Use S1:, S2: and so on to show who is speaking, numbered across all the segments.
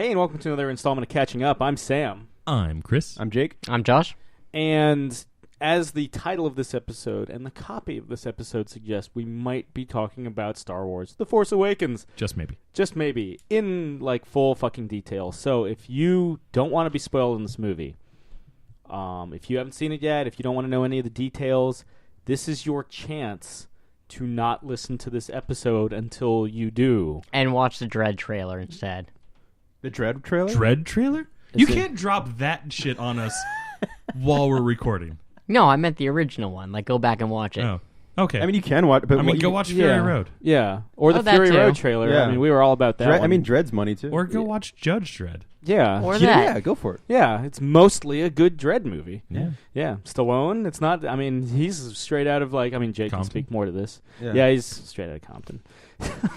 S1: Hey, and welcome to another installment of Catching Up. I'm Sam.
S2: I'm Chris.
S3: I'm Jake.
S4: I'm Josh.
S1: And as the title of this episode and the copy of this episode suggests, we might be talking about Star Wars: The Force Awakens.
S2: Just maybe.
S1: Just maybe. In, like, full fucking detail. So if you don't want to be spoiled in this movie, if you haven't seen it yet, if you don't want to know any of the details, this is your chance to not listen to this episode until you do.
S4: And watch the Dread trailer instead.
S3: The Dread trailer?
S2: Dread trailer? You can't drop that shit on us while we're recording.
S4: No, I meant the original one. Like, go back and watch it.
S2: Oh, okay.
S3: I mean, you can watch, but
S2: go watch Fury Road.
S1: Yeah. Or the
S4: that
S1: Fury
S4: too.
S1: Road trailer.
S3: Yeah.
S1: I mean, we were all about that one.
S3: I mean, Dread's money too.
S2: Or go watch Judge Dredd.
S1: Yeah.
S4: Or
S3: yeah,
S4: that.
S3: go for it.
S1: Yeah, it's mostly a good Dredd movie.
S2: Yeah.
S1: Yeah. Stallone, it's not, I mean, he's straight out of, like, I mean, Jake can
S2: Compton?
S1: speak more to this.
S3: Yeah.
S1: Yeah, he's straight out of Compton.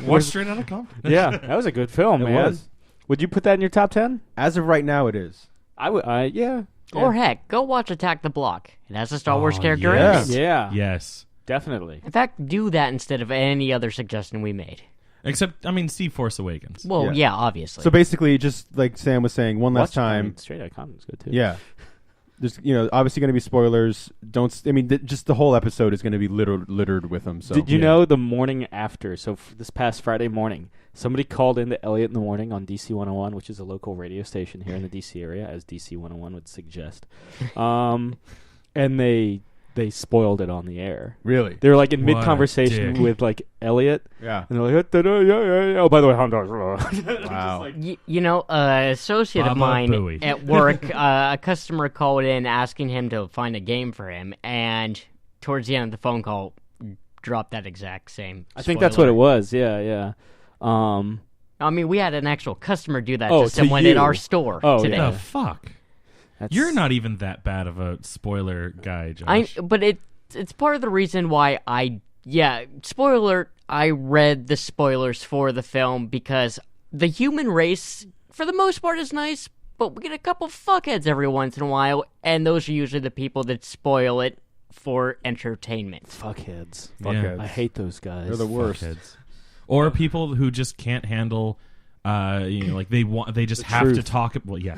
S2: Watch Straight Outta Compton.
S1: Yeah, that was a good film,
S3: It
S1: man.
S3: was.
S1: Would you put that in your top 10?
S3: As of right now, it is.
S1: I would, yeah.
S4: Or heck, go watch Attack the Block. It has a Star Wars character
S3: yeah.
S4: in it.
S1: Yeah.
S2: Yes.
S1: Definitely.
S4: In fact, do that instead of any other suggestion we made.
S2: Except, I mean, see Force Awakens.
S4: Well,
S3: Yeah.
S4: yeah, obviously.
S3: So basically, just like Sam was saying, one last
S1: I
S3: time.
S1: mean, straight out of Compton's good, too.
S3: Yeah. There's, obviously going to be spoilers. Just the whole episode is going to be littered with them. So
S1: Did you know the morning after, so this past Friday morning, somebody called in to Elliot in the Morning on DC 101, which is a local radio station here in the DC area, as DC 101 would suggest. And they spoiled it on the air.
S3: Really?
S1: They were like in
S2: What a
S1: mid-conversation
S2: dick.
S1: with like Elliot,
S3: Yeah.
S1: and they're like, yeah. Oh, by the way, Honda.
S3: Wow.
S4: An associate of
S2: Baba
S4: mine
S2: Booey.
S4: at work, a customer called in asking him to find a game for him, and towards the end of the phone call, dropped that exact same
S1: I think that's what it was. Yeah.
S4: I mean, we had an actual customer do that
S1: Oh,
S4: to
S1: to
S4: someone
S1: you.
S4: at our store
S1: Oh,
S4: today.
S1: yeah.
S2: The fuck?
S1: That's,
S2: You're not even that bad of a spoiler guy, Josh.
S4: But it's part of the reason why spoiler, I read the spoilers for the film because the human race, for the most part, is nice, but we get a couple fuckheads every once in a while, and those are usually the people that spoil it for entertainment.
S1: fuckheads.
S3: Fuckheads.
S1: I hate those guys.
S3: They're the worst.
S2: Fuckheads. Or people who just can't handle, like they just
S1: The
S2: have
S1: truth.
S2: to talk. Well, yeah,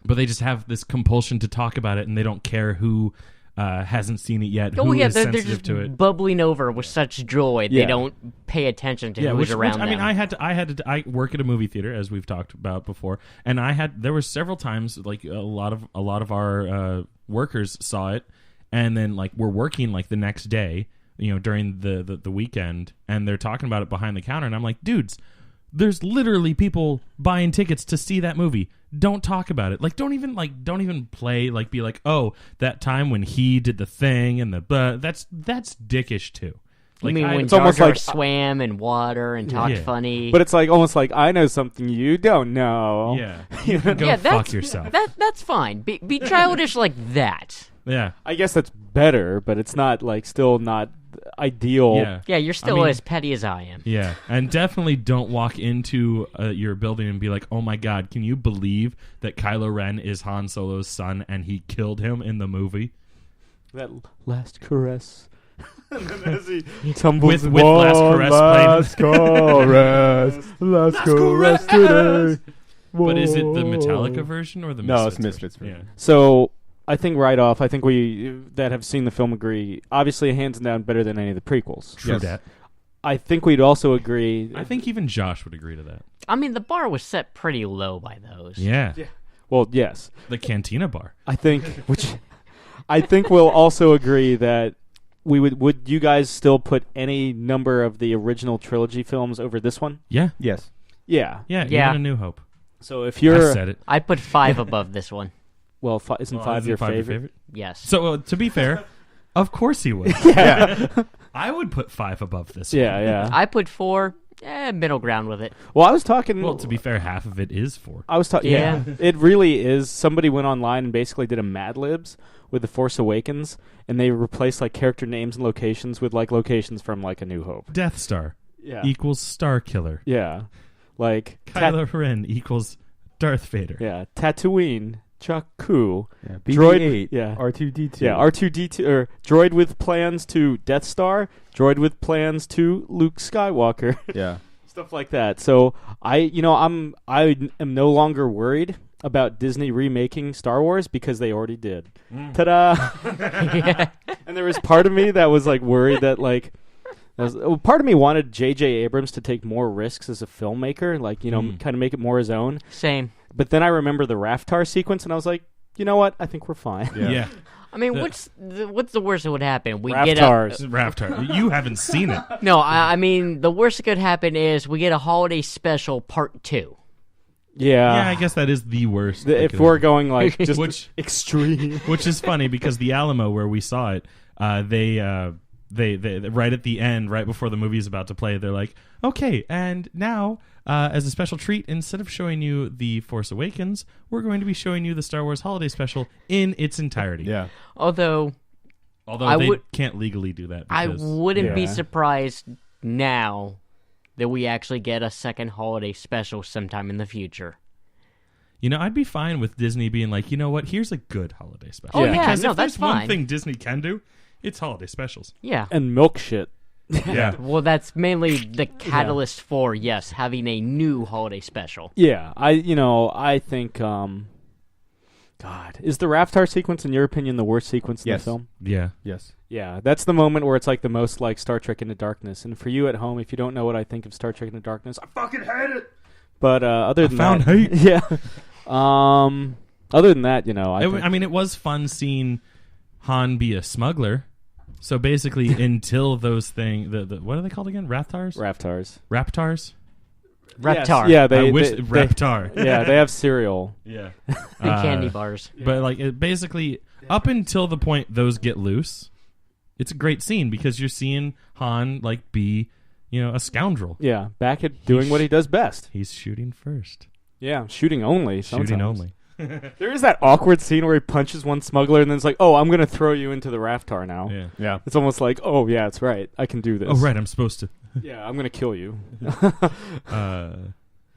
S2: but they just have this compulsion to talk about it, and they don't care who hasn't seen it yet.
S4: Oh
S2: who
S4: yeah,
S2: is
S4: they're
S2: sensitive
S4: just
S2: to it.
S4: bubbling over with such joy.
S1: Yeah.
S4: They don't pay attention to who's
S2: which
S4: around
S2: I mean,
S4: them.
S2: I work at a movie theater, as we've talked about before, and there were several times like a lot of our workers saw it, and then like we're working like the next day, during the weekend, and they're talking about it behind the counter, and I'm like, dudes, there's literally people buying tickets to see that movie. Don't talk about it. Like, don't even play. Like, be like, oh, that time when he did the thing and that's dickish too.
S4: You
S2: Like,
S4: mean when
S1: it's
S4: Jar
S1: almost
S4: Jar
S1: like-
S4: swam in water and talked
S2: Yeah.
S4: funny?
S1: But it's like almost like I know something you don't know.
S2: Yeah, you can go fuck yourself.
S4: That's fine. Be childish like that.
S2: Yeah.
S1: I guess that's better, but it's not like still not ideal.
S2: Yeah.
S4: Yeah, you're still
S2: mean-
S4: as petty as I am.
S2: Yeah, and definitely don't walk into your building and be like, "Oh my God, can you believe that Kylo Ren is Han Solo's son and he killed him in the movie?"
S1: That last caress. And then as he tumbles
S2: With last caress
S3: Last caress. Last caress today.
S2: But is it the
S3: Whoa.
S2: Metallica version or the
S3: No,
S2: Misfits
S3: it's Misfits
S2: version?
S3: version.
S1: So I think right off, I think we that have seen the film agree. Obviously, hands down, better than any of the prequels.
S2: True
S3: Yes.
S2: that.
S1: I think we'd also agree.
S2: I think even Josh would agree to that.
S4: I mean, the bar was set pretty low by those.
S2: Yeah,
S1: Well, yes.
S2: the Cantina bar.
S1: I think I think we'll also agree that we would you guys still put any number of the original trilogy films over this one?
S2: Yeah,
S3: Yes.
S1: Yeah.
S2: yeah,
S4: Yeah.
S2: Even A New Hope.
S1: So if
S2: I
S1: you're
S2: said it.
S4: I'd put 5 above this one.
S1: well, isn't
S2: Well,
S1: five
S2: isn't
S1: your
S2: five
S1: favorite?
S4: Yes.
S2: So to be fair, of course he would.
S3: Yeah.
S2: I would put 5 above this one.
S1: Yeah.
S4: I put 4, middle ground with it.
S1: Well, I was talking.
S2: Well, to be fair, half of it is 4.
S1: I was talking.
S4: Yeah.
S1: Yeah, it really is. Somebody went online and basically did a Mad Libs with The Force Awakens, and they replaced like character names and locations with like locations from like A New Hope.
S2: Death Star
S1: Yeah,
S2: equals Star Killer.
S1: yeah, like
S2: Kylo Ren equals Darth Vader.
S1: yeah, Tatooine, Jakku,
S3: Yeah.
S1: Droid-
S3: BB-8.
S1: yeah.
S3: R2-D2.
S1: yeah, R2D2 or droid with plans to Death Star, droid with plans to Luke Skywalker.
S3: Yeah.
S1: stuff like that. So I am no longer worried about Disney remaking Star Wars because they already did. Ta-da!
S4: Yeah.
S1: And there was part of me that was like worried that part of me wanted J.J. Abrams to take more risks as a filmmaker, like kind of make it more his own.
S4: Same.
S1: But then I remember the Raftar sequence, and I was like, you know what? I think we're fine.
S2: Yeah.
S4: I mean, what's the worst that would happen? We
S1: Raftars.
S2: Raftar. You haven't seen it.
S4: No, I mean, the worst that could happen is we get a holiday special part 2.
S2: Yeah, I guess that is the worst.
S1: If we're going like just
S2: Which-
S1: extreme.
S2: Which is funny because the Alamo, where we saw it, they right at the end, right before the movie is about to play, they're like, okay, and now as a special treat, instead of showing you the Force Awakens, we're going to be showing you the Star Wars Holiday Special in its entirety.
S3: Yeah.
S4: Although
S2: They can't legally do that.
S4: I
S2: because-
S4: wouldn't be
S1: Yeah.
S4: surprised now that we actually get a second holiday special sometime in the future.
S2: I'd be fine with Disney being like, you know what? Here's a good holiday special.
S4: Oh, yeah,
S2: because
S4: no,
S2: if there's
S4: that's
S2: one
S4: fine.
S2: thing Disney can do, it's holiday specials.
S4: Yeah.
S1: And milk shit.
S2: Yeah.
S4: Well, that's mainly the catalyst for, yes, having a new holiday special.
S1: Yeah, I think, God, is the Raftar sequence, in your opinion, the worst sequence in
S3: Yes.
S1: the film?
S2: Yeah.
S3: Yes.
S1: Yeah, that's the moment where it's like the most like Star Trek Into Darkness. And for you at home, if you don't know what I think of Star Trek Into Darkness, I fucking hate it. But other than
S2: found
S1: that,
S2: hate.
S1: yeah. Other than that,
S2: I mean, it was fun seeing Han be a smuggler. So basically, until those things, the what are they called again? Raftars?
S1: Raftars.
S2: Raptars?
S4: Reptar.
S1: Yes, yeah,
S2: I wish Raptar.
S1: Yeah, they have cereal.
S2: Yeah.
S4: And candy bars.
S2: But like, it basically, up until the point those get loose, it's a great scene because you're seeing Han like be, a scoundrel.
S1: Yeah, back at doing what he does best.
S2: He's shooting first.
S1: Yeah, shooting only.
S2: Shooting
S1: sometimes.
S2: only.
S1: There is that awkward scene where he punches one smuggler and then it's like, oh, I'm going to throw you into the Raftar now.
S2: Yeah.
S3: Yeah.
S1: It's almost like, oh, yeah, it's right. I can do this.
S2: Oh, right. I'm supposed to.
S1: Yeah, I'm going to kill you.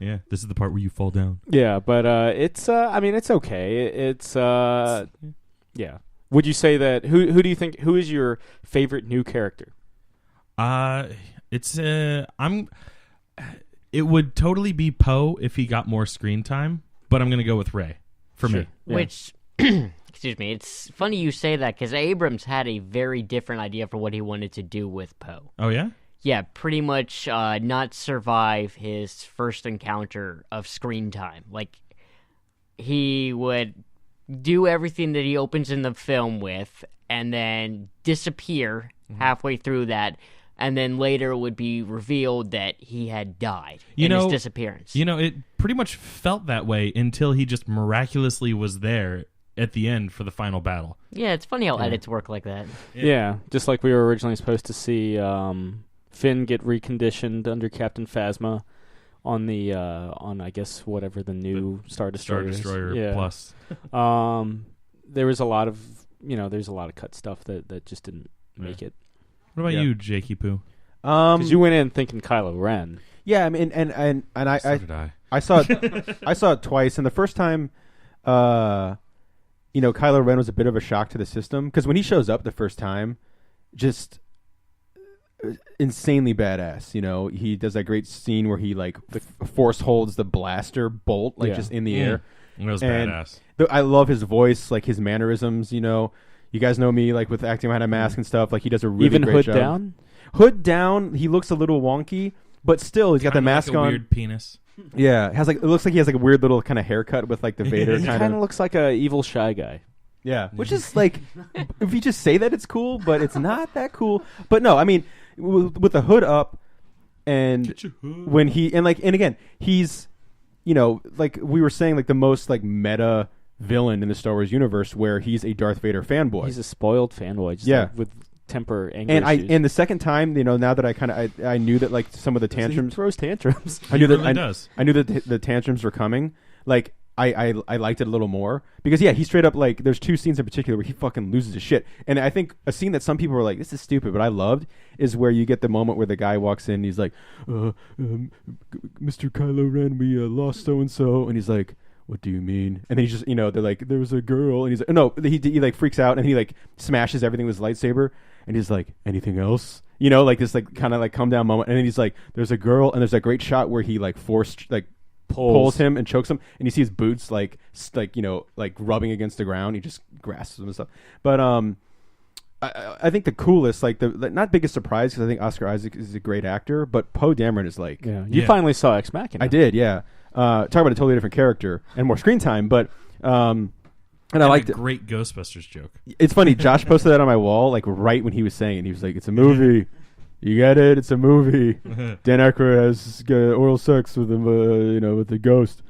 S2: Yeah. This is the part where you fall down.
S1: Yeah, but it's it's okay. It's yeah. Would you say that who do you think who is your favorite new character?
S2: It's it would totally be Poe if he got more screen time, but I'm going to go with Rey for me.
S1: Yeah.
S4: Which, excuse me, it's funny you say that because Abrams had a very different idea for what he wanted to do with Poe.
S2: Oh yeah?
S4: Yeah, pretty much not survive his first encounter of screen time. Like, he would do everything that he opens in the film with and then disappear halfway through that, and then later it would be revealed that he had died in his disappearance.
S2: It pretty much felt that way until he just miraculously was there at the end for the final battle.
S4: Yeah, it's funny how edits work like that.
S1: Yeah, just like we were originally supposed to see Finn get reconditioned under Captain Phasma on the on I guess whatever the new Star Destroyer is.
S2: Plus.
S1: There was a lot of there's a lot of cut stuff that just didn't make it.
S2: What about
S3: Yeah.
S2: you, Jakey Poo?
S1: Because you went in thinking Kylo Ren.
S3: Yeah, I mean, and
S2: So did I.
S3: I saw it. I saw it twice, and the first time, Kylo Ren was a bit of a shock to the system because when he shows up the first time, just insanely badass. He does that great scene where he force holds the blaster bolt just in the air.
S2: It was
S3: And
S2: badass.
S3: I love his voice, like his mannerisms. You guys know me, like with acting behind a mask and stuff. Like he does a really
S1: Even
S3: great
S1: hood
S3: job.
S1: down.
S3: Hood down. He looks a little wonky, but still he's got the
S2: Kinda
S3: mask
S2: like a
S3: on.
S2: Weird penis.
S3: Yeah, it looks like he has like a weird little kind of haircut with like the Vader
S1: He
S3: kind
S1: kind of
S3: of.
S1: looks like a evil shy guy.
S3: Yeah, which is like, if you just say that it's cool, but it's not that cool. But no, I mean, with the hood up, and when he and again, he's, like we were saying, like the most like meta villain in the Star Wars universe, where he's a Darth Vader fanboy.
S1: He's a spoiled fanboy, just
S3: Yeah.
S1: like, with temper, anger
S3: and
S1: issues.
S3: and the second time, now that I knew that like some of the
S1: He
S3: tantrums,
S1: throws tantrums.
S3: I knew
S2: He
S3: that
S2: really does.
S3: I knew that the tantrums were coming. Like I liked it a little more because he straight up like there's two scenes in particular where he fucking loses his shit. And I think a scene that some people were like, this is stupid, but I loved is where you get the moment where the guy walks in and he's like, Mr. Kylo Ren, we lost so and so, and he's like, what do you mean? And then he's just, they're like, there was a girl, and he's like, no, he like freaks out and he like smashes everything with his lightsaber, and he's like, anything else? You know, like this, like kind of like come down moment, and then he's like, "There's a girl," and there's that great shot where he like pulls him and chokes him, and you see his boots like you know, like rubbing against the ground. He just grasps him and stuff. But I think the coolest, like the not biggest surprise, because I think Oscar Isaac is a great actor, but Poe Dameron is like,
S1: You finally saw Ex Machina.
S3: I did, yeah. Talk about a totally different character and more screen time, but and I liked
S2: a great Ghostbusters joke.
S3: It's funny. Josh posted that on my wall, like right when he was saying it. He was like, "It's a movie. You get it? It's a movie." Dan Aykroyd has oral sex with him, you know, with the ghost.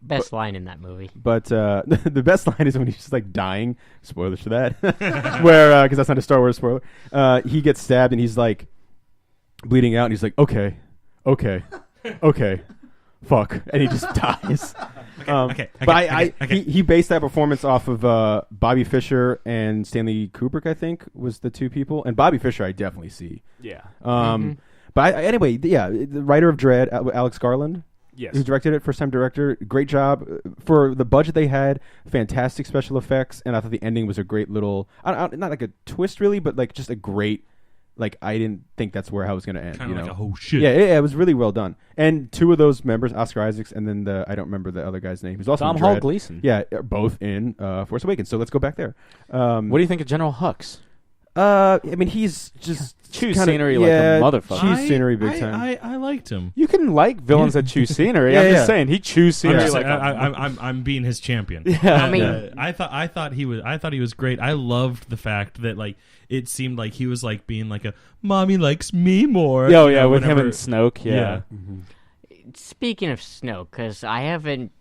S4: Best line in that movie.
S3: But the best line is when he's just like dying. Spoilers for that, where because that's not a Star Wars spoiler. He gets stabbed and he's like bleeding out, and he's like, "Okay, fuck," and he just dies. He based that performance off of Bobby Fischer and Stanley Kubrick, I think, was the two people. And Bobby Fischer, I definitely see.
S1: Yeah.
S3: But anyway, the writer of Dredd, Alex Garland,
S1: yes,
S3: who directed it, first-time director, great job for the budget they had. Fantastic special effects, and I thought the ending was a great little, not like a twist really, but like just a great. Like, I didn't think that's where I was going to end.
S2: Kind of
S3: you
S2: like
S3: know?
S2: a oh shit.
S3: Yeah, it was really well done. And two of those members, Oscar Isaacs, and then I don't remember the other guy's name. He's also
S1: Tom
S3: in
S1: Hall
S3: Dredd.
S1: Gleason.
S3: Yeah, are both in Force Awakens. So let's go back there.
S1: What do you think of General Hux?
S3: I mean, he's just
S1: Chews scenery like a motherfucker.
S3: Chews scenery big time.
S2: I liked him.
S1: You can like villains that chew scenery.
S3: Yeah,
S1: I'm
S3: yeah.
S1: just saying he chews scenery like
S2: I'm being his champion.
S1: Yeah.
S4: I mean,
S2: I thought he was great. I loved the fact that like it seemed like he was like being like a mommy likes me more.
S1: Oh
S2: you
S1: yeah,
S2: know,
S1: with him
S2: whenever-
S1: and Snoke. Yeah.
S4: speaking of Snoke, because I haven't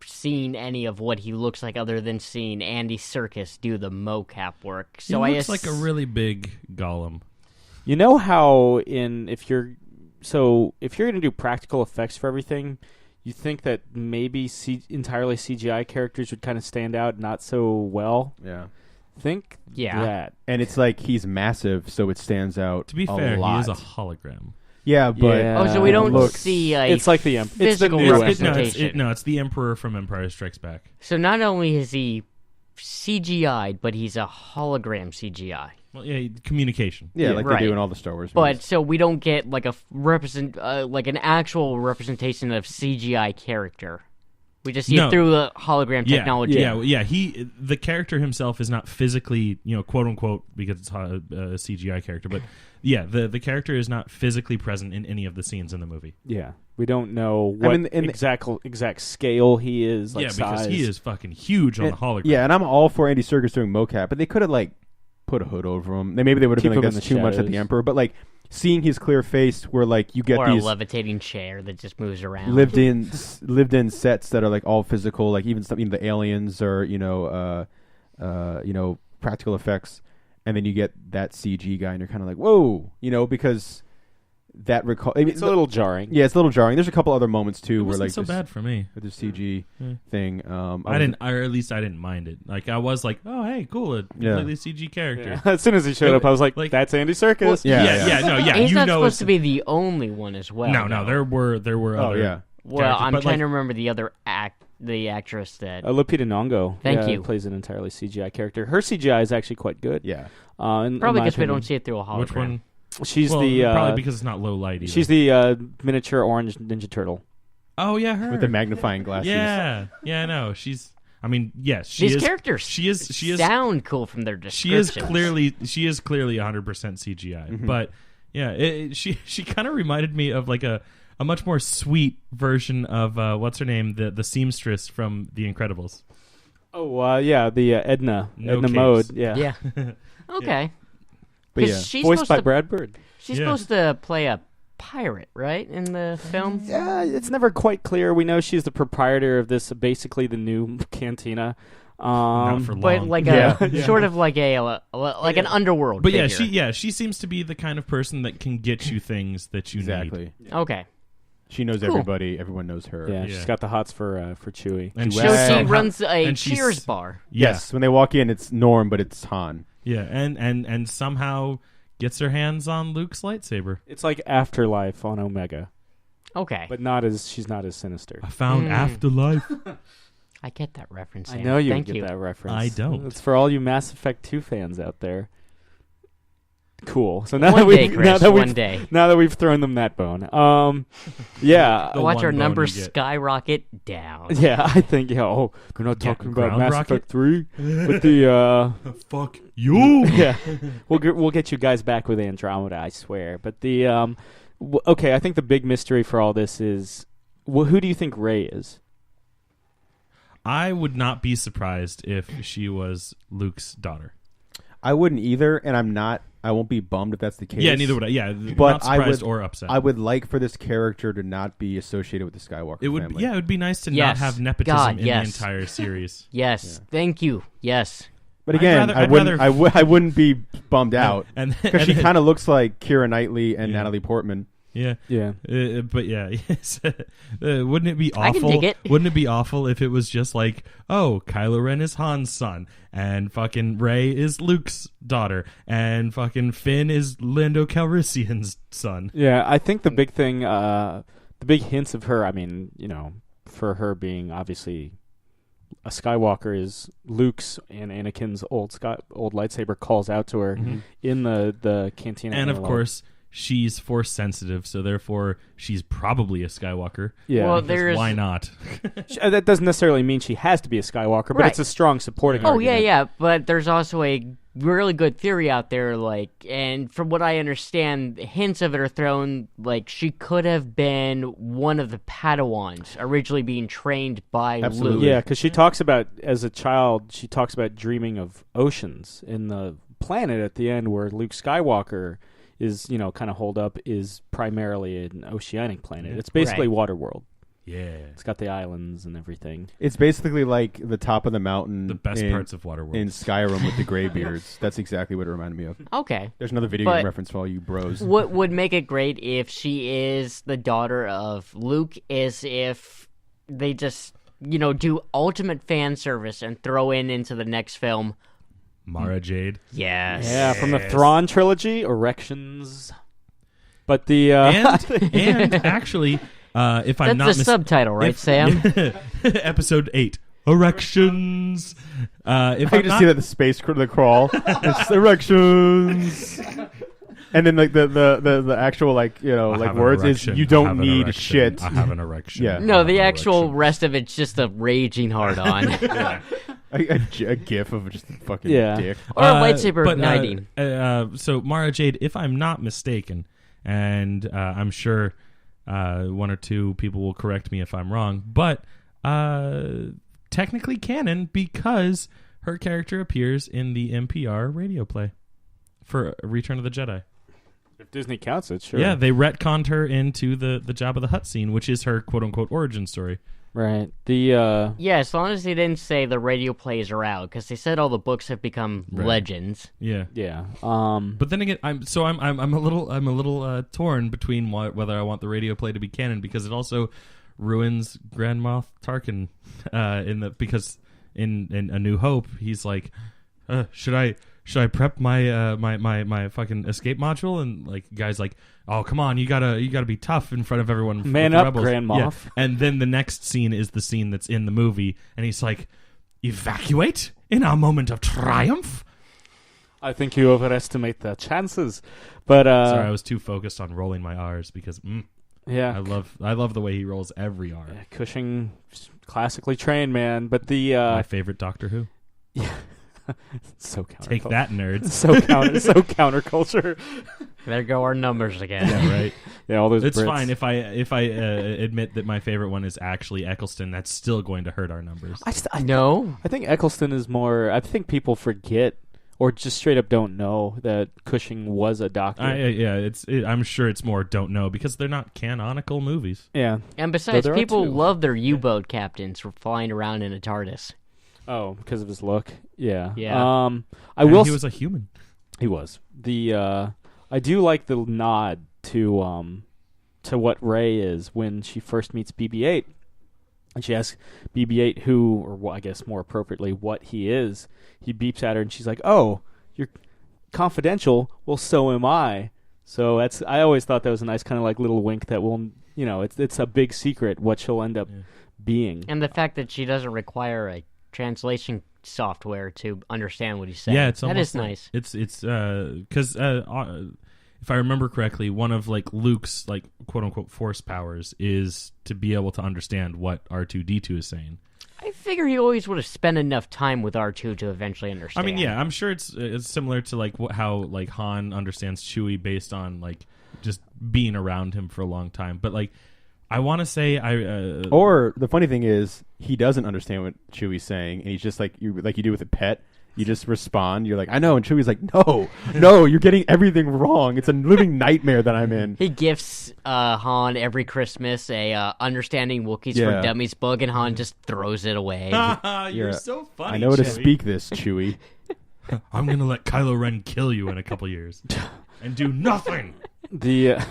S4: seen any of what he looks like other than seeing Andy Serkis do the mocap work. So
S2: he looks like a really big Gollum.
S1: You know how if you're gonna do practical effects for everything, you think that maybe entirely CGI characters would kind of stand out not so well.
S3: Yeah.
S1: Think that.
S3: And it's like he's massive, so it stands out.
S2: To be
S3: a
S2: fair,
S3: lot.
S2: he is a hologram.
S3: Yeah, but
S1: Yeah.
S4: Oh, so we don't
S3: looks-
S4: see a
S1: It's like it's the
S4: physical
S1: new
S4: representation.
S2: It's the Emperor from Empire Strikes Back.
S4: So not only is he CGI'd, but he's a hologram CGI.
S2: Well, yeah, communication.
S3: yeah, like
S4: right.
S3: they do in all the Star Wars
S4: But
S3: movies.
S4: so we don't get like like an actual representation of CGI character. We just see it through the hologram technology.
S2: Yeah. The character himself is not physically, quote unquote, because it's a CGI character, but yeah, the character is not physically present in any of the scenes in the movie.
S1: Yeah, we don't know what exact scale he is. Like
S2: because
S1: size.
S2: he is fucking huge on the hologram.
S3: Yeah, and I'm all for Andy Serkis doing mocap, but they could have like put a hood over him. Maybe they would have
S1: Keep
S3: been like,
S1: him in
S3: that's
S1: the
S3: too much at the
S1: shadows.
S3: Emperor, but like seeing his clear face, where like you get
S4: Or
S3: these
S4: a levitating chair that just moves around.
S3: lived in sets that are like all physical, like even something the aliens or practical effects, and then you get that CG guy, and you're kind of like, whoa, because that
S1: It's a little jarring.
S3: Yeah, it's a little jarring. There's a couple other moments too
S2: It
S3: where
S2: wasn't
S3: like
S2: so bad for me.
S3: with the CG thing.
S2: I didn't mind it. Like I was like, oh hey, cool, a completely CG character.
S1: Yeah. As soon as he showed up, I was like, "That's Andy Serkis."
S2: Well, yeah.
S4: He's not
S2: know
S4: supposed to be the only one as well.
S2: No, there were
S3: Oh
S2: other.
S3: yeah.
S4: Well,
S2: characters,
S4: I'm
S2: but,
S4: trying
S2: like-
S4: to remember the other the actress that.
S1: Lupita Nyong'o.
S4: Thank you.
S1: Plays an entirely CGI character. Her CGI is actually quite good.
S3: Yeah.
S1: In
S4: Probably
S1: my
S4: because we
S1: opinion.
S4: don't see it through a hologram.
S2: Which one?
S1: She's
S2: Well,
S1: the
S2: probably because it's not low light. Either.
S1: she's the miniature orange Ninja Turtle.
S2: Oh yeah, her
S3: With the magnifying glasses.
S2: Yeah, I know. She's. I mean, yes, she
S4: These
S2: is.
S4: characters
S2: She is.
S4: sound cool from their
S2: She is
S4: descriptions.
S2: clearly 100% CGI. But yeah, she kind of reminded me of like a much more sweet version of what's her name, the seamstress from The Incredibles.
S1: Oh yeah, the Edna
S2: No capes.
S1: Mode. Yeah.
S4: Yeah. Okay.
S3: But
S4: 'Cause
S3: yeah.
S4: she's
S1: Voiced
S4: supposed
S1: by
S4: to,
S1: Brad Bird.
S4: She's
S2: Yeah.
S4: supposed to play a pirate, right, in the film?
S1: Yeah, it's never quite clear. We know she's the proprietor of this, basically the new cantina.
S2: Not for
S4: But
S2: long.
S4: like sort of like an underworld.
S2: But
S4: figure.
S2: she seems to be the kind of person that can get you things that you
S3: Exactly.
S2: need.
S4: Okay.
S3: She knows
S4: Cool.
S3: everybody. Everyone knows her.
S1: Yeah,
S2: Yeah.
S1: she's got the hots for Chewie.
S2: And
S4: So
S3: Well,
S4: she runs a
S2: and she's-
S4: Cheers bar.
S3: Yes. When they walk in, it's Norm, but it's Han.
S2: Yeah, and somehow gets her hands on Luke's lightsaber.
S1: It's like Afterlife on Omega,
S4: Okay.
S1: but she's not as sinister.
S2: I found afterlife.
S4: I get that reference.
S1: I
S4: Sam.
S1: know you
S4: Thank
S1: get
S4: you.
S1: that reference.
S2: I don't.
S1: It's for all you Mass Effect 2 fans out there. Cool. So now
S4: One
S1: that
S4: day,
S1: we've
S4: Chris,
S1: now that
S4: one
S1: we've
S4: day.
S1: now that we've thrown them that bone, yeah,
S2: The
S4: Watch
S2: one
S4: our
S2: bone
S4: numbers
S2: you get.
S4: skyrocket down.
S1: yeah. I think we're not
S2: Yeah,
S1: talking about
S2: Ground
S1: Mass
S2: Rocket?
S1: Effect 3, but the
S2: Fuck you.
S1: yeah, we'll get you guys back with Andromeda, I swear. But the okay, I think the big mystery for all this is who do you think Rey is?
S2: I would not be surprised if she was Luke's daughter.
S3: I wouldn't either, and I won't be bummed if that's the case.
S2: Yeah, neither would I. Yeah,
S3: But
S2: not surprised or upset.
S3: I would like for this character to not be associated with the Skywalker
S2: It would.
S3: family.
S2: Yeah, it would be nice to not
S4: Yes.
S2: have nepotism
S4: God,
S2: in
S4: yes.
S2: the entire series.
S4: Yes, thank you. Yes.
S3: But again,
S2: I'd rather-
S3: I wouldn't be bummed out
S2: and
S3: because she
S2: then-
S3: kind of looks like Keira Knightley and
S2: Yeah.
S3: Natalie Portman.
S2: Yeah.
S1: Yeah.
S2: But yeah, yes. Wouldn't it be
S4: I can
S2: awful?
S4: dig it.
S2: Wouldn't it be awful if it was just like, oh, Kylo Ren is Han's son, and fucking Rey is Luke's daughter, and fucking Finn is Lando Calrissian's son.
S1: Yeah, I think the big thing, the big hints of her, I mean, for her being obviously a Skywalker is Luke's and Anakin's old lightsaber calls out to her in the cantina.
S2: And of
S1: analog.
S2: course, she's Force sensitive, so therefore she's probably a Skywalker.
S1: Yeah.
S4: Well,
S2: Because
S4: there's.
S2: why not?
S1: That doesn't necessarily mean she has to be a Skywalker, but
S4: Right.
S1: it's a strong supporting
S4: Oh yeah,
S1: argument.
S4: yeah. But there's also a really good theory out there, and from what I understand, hints of it are thrown. She could have been one of the Padawans originally being trained by
S3: Absolutely.
S4: Luke.
S1: Yeah, because she talks about, as a child, she talks about dreaming of oceans. In the planet at the end where Luke Skywalker is, kind of holed up, is primarily an oceanic planet. It's basically
S4: Right.
S1: Waterworld.
S2: Yeah.
S1: It's got the islands and everything.
S3: It's basically like the top of the mountain.
S2: The best
S3: in,
S2: parts of Waterworld.
S3: in Skyrim with the Greybeards. That's exactly what it reminded me of.
S4: Okay.
S3: There's another video
S4: But-
S3: game reference for all you bros.
S4: What would make it great if she is the daughter of Luke is if they just, do ultimate fan service and throw into the next film.
S2: Mara Jade.
S4: Yes.
S1: Yeah, from the Thrawn trilogy, Erections. But the
S2: And actually, if I'm
S4: That's
S2: not
S4: the subtitle, right, Sam?
S2: Episode 8. Erections. If
S3: I
S2: I'm
S3: can just
S2: not,
S3: see that the crawl. It's erections. And then the actual
S2: I have an
S3: words
S2: erection.
S3: is you
S2: I
S3: don't
S2: have an
S3: need
S2: erection.
S3: shit.
S2: I have an erection.
S3: Yeah.
S2: I
S4: No,
S2: have
S4: the
S2: an
S4: actual
S2: erection.
S4: rest of it's just a raging hard on.
S3: A gif of just a fucking
S1: Yeah.
S3: dick.
S4: Or a lightsaber
S2: but,
S4: igniting.
S2: So Mara Jade, if I'm not mistaken, and I'm sure one or two people will correct me if I'm wrong, but technically canon because her character appears in the NPR radio play for Return of the Jedi.
S1: if Disney counts it, sure.
S2: Yeah, they retconned her into the Jabba the Hutt scene, which is her quote-unquote origin story.
S1: Right. The
S4: Yeah, as long as they didn't say the radio plays are out, because they said all the books have become
S2: Right.
S4: legends.
S2: Yeah.
S1: yeah.
S2: But then again, I'm a little torn between whether I want the radio play to be canon because it also ruins Grand Moff Tarkin because in A New Hope he's like, should I prep my my fucking escape module? And guy's like, oh come on, you gotta be tough in front of everyone.
S1: Man
S2: with the
S1: up,
S2: rebels.
S1: Grand
S2: Yeah.
S1: Moff.
S2: And then the next scene is the scene that's in the movie, and he's like, evacuate in our moment of triumph.
S1: I think you overestimate the chances. But
S2: Sorry, I was too focused on rolling my R's because
S1: yeah.
S2: I love the way he rolls every R.
S1: Yeah, Cushing, classically trained, man. But the
S2: My favorite Doctor Who.
S1: so counter.
S2: Take that, nerds.
S1: So counterculture.
S4: There go our numbers again.
S2: Yeah, right.
S1: Yeah, all those.
S2: It's
S1: Brits.
S2: fine if I admit that my favorite one is actually Eccleston. That's still going to hurt our numbers.
S4: No.
S1: I think Eccleston is more. I think people forget or just straight up don't know that Cushing was a doctor.
S2: I'm sure it's more don't know because they're not canonical movies.
S1: Yeah.
S4: And besides,
S1: there are
S4: people
S1: two.
S4: love their U-boat captains for flying around in a TARDIS.
S1: Oh, because of his look. Yeah.
S4: Yeah.
S1: I will.
S2: He was a human.
S1: He was. I do like the nod to what Rey is when she first meets BB-8, and she asks BB-8 who, or I guess more appropriately, what he is. He beeps at her, and she's like, "Oh, you're confidential. Well, so am I." So I always thought that was a nice kind of little wink that will, it's a big secret what she'll end up being.
S4: And the fact that she doesn't require a translation software to understand what he's saying.
S2: Yeah, it's
S4: that
S2: almost
S4: is
S2: like,
S4: nice.
S2: It's because if I remember correctly, one of like Luke's like quote unquote force powers is to be able to understand what R2-D2 is saying.
S4: I figure he always would have spent enough time with R2 to eventually understand.
S2: I mean, yeah, I'm sure it's similar to like how like Han understands Chewie based on like just being around him for a long time. But like, I want to say
S3: or the funny thing is he doesn't understand what Chewie's saying, and he's just like you do with a pet. You just respond. You're like, I know, and Chewie's like, no, you're getting everything wrong. It's a living nightmare that I'm in.
S4: He gifts Han every Christmas a Understanding Wookiees
S3: Yeah.
S4: for Dummies book, and Han just throws it away.
S2: You're
S3: Yeah.
S2: so funny.
S3: I know how to
S2: Chewie.
S3: speak this, Chewie.
S2: I'm gonna let Kylo Ren kill you in a couple years and do nothing.
S1: The I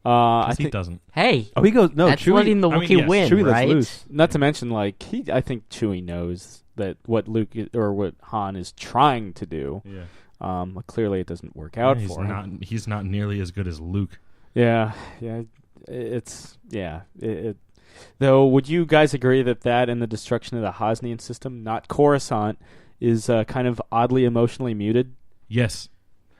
S2: Because he
S1: think
S2: doesn't.
S4: Hey,
S3: Oh, he goes, no,
S4: that's
S3: Chewie.
S4: letting the
S2: I mean,
S4: Wookiee
S2: yes,
S4: win,
S3: Chewie lets
S4: right?
S3: loose.
S1: not to mention like I think Chewie knows that what Luke or what Han is trying to do.
S2: Yeah.
S1: Clearly it doesn't work out
S2: he's
S1: for him.
S2: not. He's not nearly as good as Luke.
S1: Yeah. Though, would you guys agree that and the destruction of the Hosnian system, not Coruscant, is kind of oddly emotionally muted?
S2: Yes.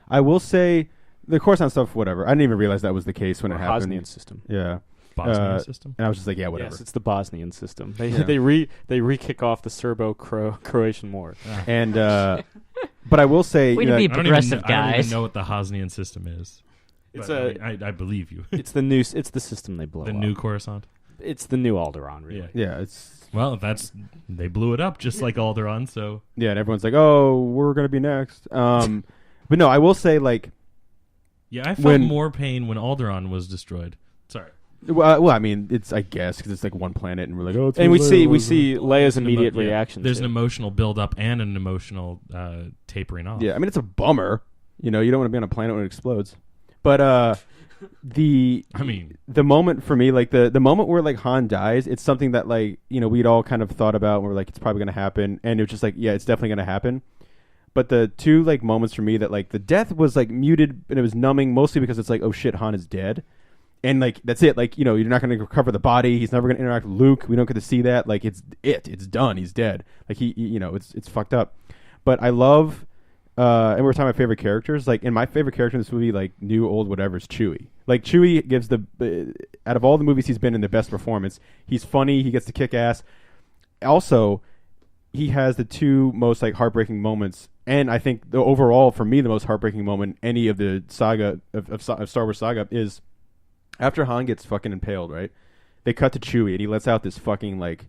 S3: I will say the Coruscant stuff, whatever. I didn't even realize that was the case when
S1: Or
S3: it happened.
S1: Hosnian system.
S3: Yeah.
S2: Bosnian system.
S3: And I was just like, yeah, whatever.
S1: Yes, it's the Bosnian system. They
S3: Yeah.
S1: they re-kick off the Serbo-Croatian War.
S3: And but I will say,
S4: Way
S3: you
S4: to
S3: know,
S4: be
S2: I don't
S4: progressive,
S2: even
S4: guys.
S2: know what the Hosnian system is.
S1: It's
S2: But I believe you.
S1: It's the system they blow
S2: The
S1: up.
S2: new Coruscant.
S1: It's the new Alderaan, really.
S3: yeah, it's
S2: Well, they blew it up just like Alderaan. So
S3: yeah, and everyone's like, oh, we're gonna be next. But no, I will say like,
S2: yeah, I felt
S3: When-
S2: more pain when Alderaan was destroyed. Sorry.
S3: well, I mean, it's I guess because it's like one planet, and we're like, oh, it's
S1: And we
S3: Leia,
S1: see Leia's
S2: An emo-
S1: immediate
S2: yeah,
S1: reaction.
S2: There's
S1: to
S2: an
S1: it.
S2: emotional build up and an emotional tapering off.
S3: Yeah, I mean, it's a bummer. You know, you don't want to be on a planet when it explodes. But the moment for me, like the moment where like Han dies, it's something that like, you know, we'd all kind of thought about and we're like, it's probably going to happen. And it was just like, yeah, it's definitely going to happen. But the two like moments for me that like the death was like muted and it was numbing mostly because it's like, oh shit, Han is dead. And like, that's it. Like, you know, you're not going to recover the body. He's never going to interact with Luke. We don't get to see that. Like it's done. He's dead. Like you know, it's fucked up. But I love, and we're talking about favorite characters. Like, in my favorite character in this movie, like new, old, whatever, is Chewie. Like Chewie gives out of all the movies he's been in, the best performance. He's funny. He gets to kick ass. Also, he has the two most like heartbreaking moments, and I think the overall for me the most heartbreaking moment any of the saga of Star Wars saga is after Han gets fucking impaled. Right? They cut to Chewie, and he lets out this fucking like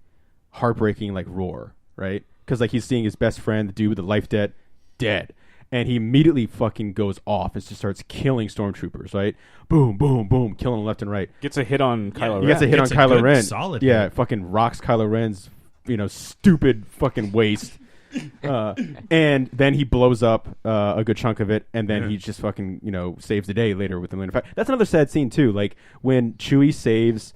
S3: heartbreaking like roar. Right? Because like he's seeing his best friend, the dude with the life debt, dead. And he immediately fucking goes off and just starts killing stormtroopers, right? Boom, boom, boom, killing them left and right.
S1: Gets a hit on Kylo Ren.
S3: He gets a hit on
S2: Gets a
S3: Kylo
S2: good,
S3: Ren.
S2: solid
S3: yeah,
S2: hit.
S3: fucking rocks Kylo Ren's, stupid fucking waist. And then he blows up a good chunk of it, and then he just fucking, saves the day later with the Millennium Falcon. That's another sad scene, too. Like, when Chewie saves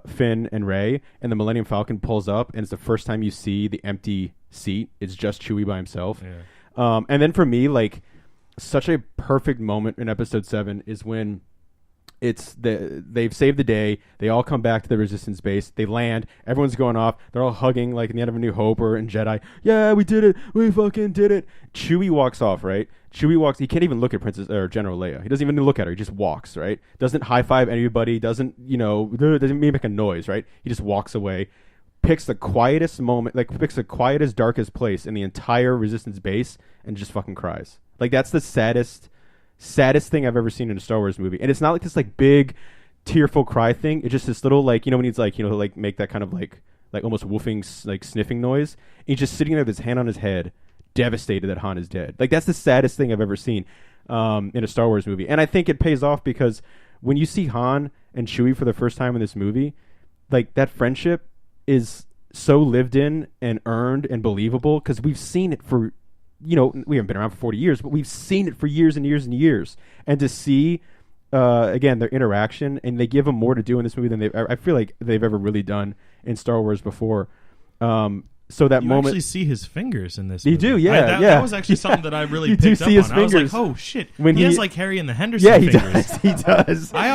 S3: Finn and Rey, and the Millennium Falcon pulls up, and it's the first time you see the empty seat. It's just Chewie by himself.
S2: Yeah.
S3: And then for me, like, such a perfect moment in Episode 7 is when they've saved the day. They all come back to the Resistance base. They land. Everyone's going off. They're all hugging, like in the end of A New Hope or in Jedi. Yeah, we did it. We fucking did it. Chewie walks off, right? Chewie walks. He can't even look at Princess or General Leia. He doesn't even look at her. He just walks, right? Doesn't high five anybody. Doesn't make a noise, right? He just walks away. Picks the quietest moment, like picks the quietest, darkest place in the entire Resistance base, and just fucking cries. Like that's the saddest thing I've ever seen in a Star Wars movie. And it's not like this like big, tearful cry thing. It's just this little like when he's like like make that kind of like almost woofing like sniffing noise. And he's just sitting there with his hand on his head, devastated that Han is dead. Like that's the saddest thing I've ever seen in a Star Wars movie. And I think it pays off because when you see Han and Chewie for the first time in this movie, like that friendship is so lived in and earned and believable because we've seen it for, we haven't been around for 40 years, but we've seen it for years and years and years. And to see, again, their interaction, and they give them more to do in this movie than I feel like they've ever really done in Star Wars before. So that
S2: you
S3: moment,
S2: actually see his fingers in this.
S3: You
S2: movie.
S3: do, yeah, yeah.
S2: That was actually something that I really
S3: You
S2: picked
S3: do see
S2: up
S3: his
S2: on. I was like,
S3: fingers.
S2: oh shit,
S3: When
S2: he has
S3: he-
S2: like Harry and the Henderson
S3: yeah, he
S2: fingers.
S3: does. He does.
S2: I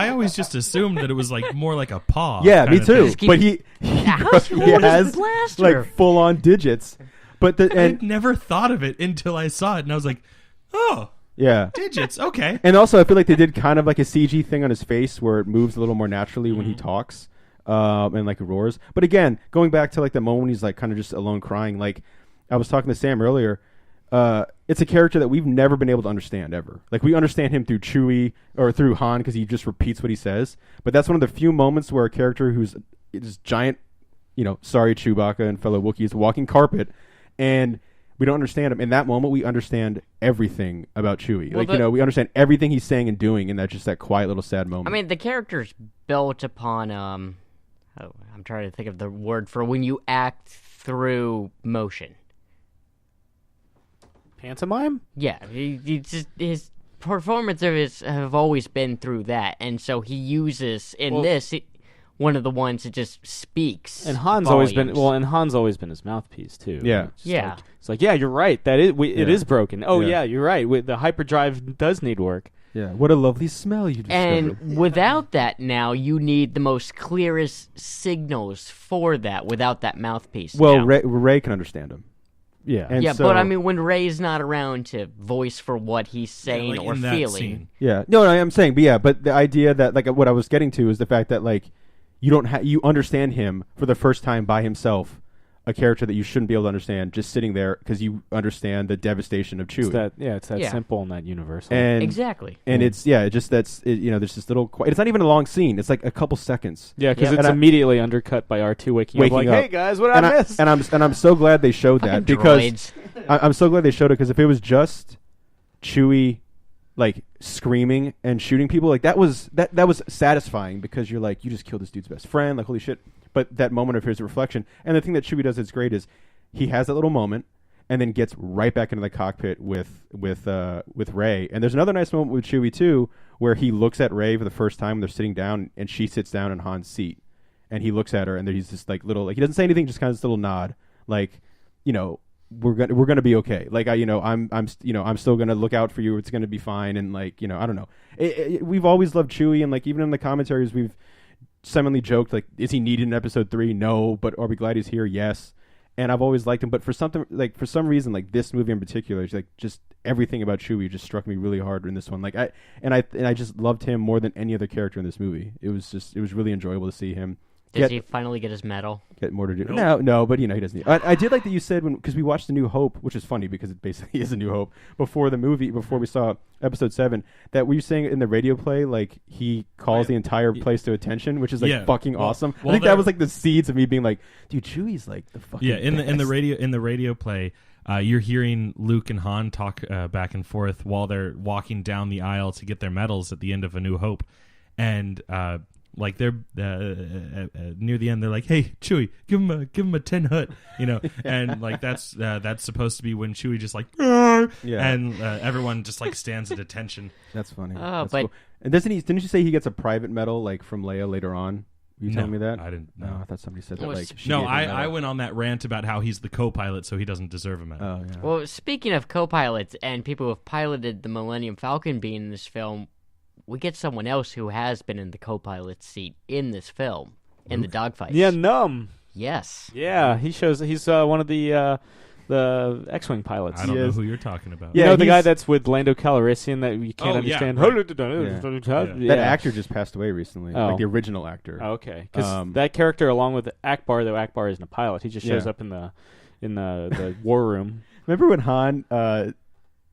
S2: always just assumed that it was like more like a paw.
S3: Yeah, me
S2: kinda
S3: too.
S2: thing.
S3: But he
S4: How small is
S3: has
S4: the blaster?
S3: like full on digits. But
S2: I never thought of it until I saw it, and I was like, oh,
S3: yeah.
S2: digits, okay.
S3: And also, I feel like they did kind of like a CG thing on his face where it moves a little more naturally when he talks, and like roars. But again, going back to like the moment when he's like kind of just alone crying, like I was talking to Sam earlier, it's a character that we've never been able to understand ever. Like we understand him through Chewie or through Han because he just repeats what he says. But that's one of the few moments where a character who's this giant, sorry Chewbacca and fellow Wookiees walking carpet, and we don't understand him. In that moment, we understand everything about Chewie. Well, we understand everything he's saying and doing in that quiet little sad moment.
S4: I mean, the character's built upon, I'm trying to think of the word for when you act through motion.
S1: Pantomime?
S4: Yeah, he just, his performances have always been through that, and so he uses, one of the ones that just speaks.
S1: And Han's always been his mouthpiece too.
S3: Yeah.
S1: It's like, yeah, you're right. It is broken. Oh yeah, you're right. The hyperdrive does need work.
S3: Yeah. What a lovely smell you discovered.
S4: And without that, now you need the most clearest signals for that. Without that mouthpiece.
S3: Well, Ray can understand him.
S1: Yeah.
S3: And
S4: but I mean, when Ray's not around to voice for what he's saying or feeling.
S2: Scene.
S3: Yeah. No, I'm saying, but the idea that like what I was getting to is the fact that like. You understand him for the first time by himself, a character that you shouldn't be able to understand just sitting there because you understand the devastation of Chewie.
S1: It's that simple and that universal.
S3: And,
S4: exactly.
S3: And it's there's this little. It's not even a long scene. It's like a couple seconds.
S1: Yeah, because it's immediately undercut by R2 waking up. Like, hey guys, what I missed?
S3: And I'm so glad they showed that because I'm so glad they showed it because if it was just Chewie. Like screaming and shooting people, like that was satisfying because you're like, you just killed this dude's best friend, like holy shit. But that moment of his reflection, and the thing that Chewie does that's great is he has that little moment and then gets right back into the cockpit with Rey. And there's another nice moment with Chewie too, where he looks at Rey for the first time when they're sitting down, and she sits down in Han's seat, and he looks at her, and he's just like little, like he doesn't say anything, just kind of this little nod, like we're gonna be okay. Like I'm still gonna look out for you. It's gonna be fine. And like I don't know. We've always loved Chewie, and like even in the commentaries we've seemingly joked like, is he needed in episode 3? No, but are we glad he's here? Yes. And I've always liked him, but for some reason like this movie in particular, it's like just everything about Chewie just struck me really hard in this one. Like I just loved him more than any other character in this movie. It was really enjoyable to see him.
S4: Does he finally get his medal?
S3: Get more to do.
S2: Nope.
S3: No, but he doesn't need. I did like that you said because we watched The New Hope, which is funny because it basically is A New Hope before we saw episode 7. That were you saying in the radio play, like he calls the entire place to attention, which is like fucking awesome. I think that was like the seeds of me being like, dude, Chewie's like the fucking
S2: in the radio play. You're hearing Luke and Han talk back and forth while they're walking down the aisle to get their medals at the end of A New Hope, and. Like they're near the end, they're like, "Hey, Chewie, give him a 10 hut," and like that's supposed to be when Chewie just like, and everyone just like stands at attention.
S3: That's funny.
S4: That's
S3: cool. And didn't you say he gets a private medal like from Leia later on? You telling me that?
S2: I didn't.
S3: No, I thought somebody said that. Like,
S2: I went on that rant about how he's the co-pilot, so he doesn't deserve a medal.
S3: Oh, yeah.
S4: Well, speaking of co-pilots and people who have piloted the Millennium Falcon being in this film. We get someone else who has been in the co-pilot seat in this film, in the dogfights.
S1: Yeah, Num.
S4: Yes.
S1: Yeah, he's one of the X-Wing pilots.
S2: I don't know who you're talking about.
S1: Yeah, the guy that's with Lando Calrissian that we can't understand.
S3: Yeah. That actor just passed away recently, like the original actor.
S1: Oh, okay, because that character, along with Akbar, though Akbar isn't a pilot, he just shows up in the war room.
S3: Remember when Han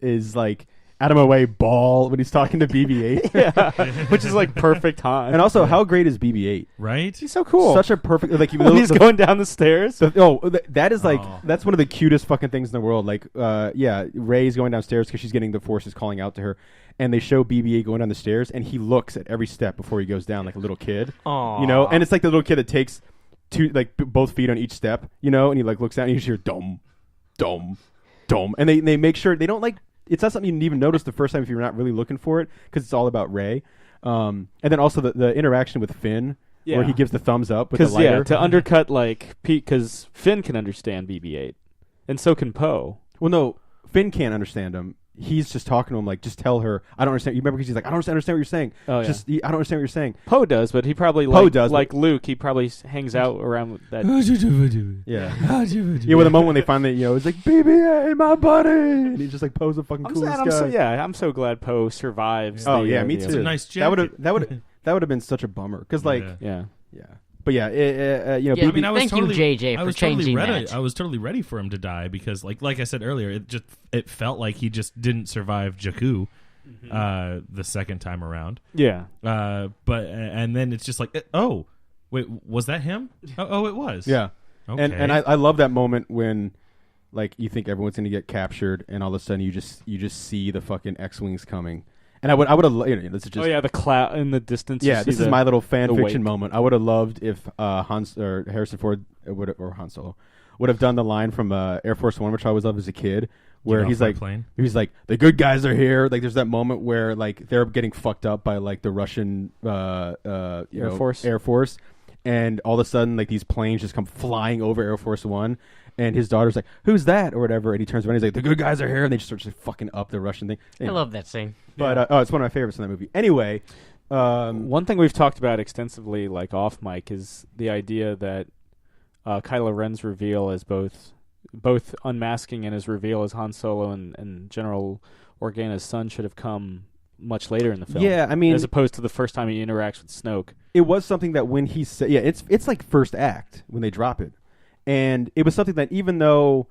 S3: is like... out of my way, ball when he's talking to BB-8,
S1: yeah, which is like perfect Han.
S3: And also, how great is BB-8?
S2: Right?
S1: He's so cool.
S3: Such a perfect like
S1: when he's going down the stairs.
S3: That is like that's one of the cutest fucking things in the world. Like, Rey's going downstairs because she's getting the forces calling out to her, and they show BB-8 going down the stairs, and he looks at every step before he goes down like a little kid.
S4: Aww.
S3: And it's like the little kid that takes both feet on each step, and he like looks down and you just hear dum, dum, dum, and they make sure they don't like. It's not something you even notice the first time if you're not really looking for it because it's all about Rey. And then also the interaction with Finn where he gives the thumbs up with the lighter.
S1: To undercut because Finn can understand BB-8 and so can Poe.
S3: Well, no, Finn can't understand him. he's just talking to him like, just tell her I don't understand. You remember because he's like, I don't understand what you're saying.
S1: Oh, yeah.
S3: I don't understand what you're saying.
S1: Poe does, but he probably like Luke. He probably hangs out around with that.
S3: Yeah, with the moment when they finally, it's like BB-8, my buddy, and he's just like Poe's the fucking coolest guy.
S1: I'm so glad Poe survives.
S3: Oh yeah, me too.
S2: It's a nice jacket.
S3: That would have been such a bummer because
S1: yeah.
S3: But yeah,
S4: Thank you, JJ, for changing that.
S2: I was totally ready for him to die because, like I said earlier, it felt like he just didn't survive Jakku the second time around.
S1: Yeah.
S2: And then it's just like, oh, wait, was that him? Oh, it was.
S3: Yeah.
S2: Okay.
S3: And I love that moment when, like, you think everyone's going to get captured, and all of a sudden you just see the fucking X-wings coming. And I would have this is just
S1: the cloud in the distance.
S3: Yeah, this is my little fan fiction
S1: wake.
S3: moment. I would have loved if Harrison Ford or Han Solo would have done the line from Air Force One, which I always loved as a kid, where he's like, the good guys are here. Like, there's that moment where like they're getting fucked up by like the Russian Air Force, and all of a sudden like these planes just come flying over Air Force One. And his daughter's like, "Who's that?" or whatever, and he turns around. And he's like, "The good guys are here," and they just start fucking up the Russian thing.
S4: I love that scene.
S3: But it's one of my favorites in that movie. Anyway,
S1: one thing we've talked about extensively, like off mic, is the idea that Kylo Ren's reveal as both unmasking and his reveal as Han Solo and General Organa's son should have come much later in the film.
S3: Yeah, I mean,
S1: as opposed to the first time he interacts with Snoke.
S3: It was something that when he said, it's like first act when they drop it. And it was something that even though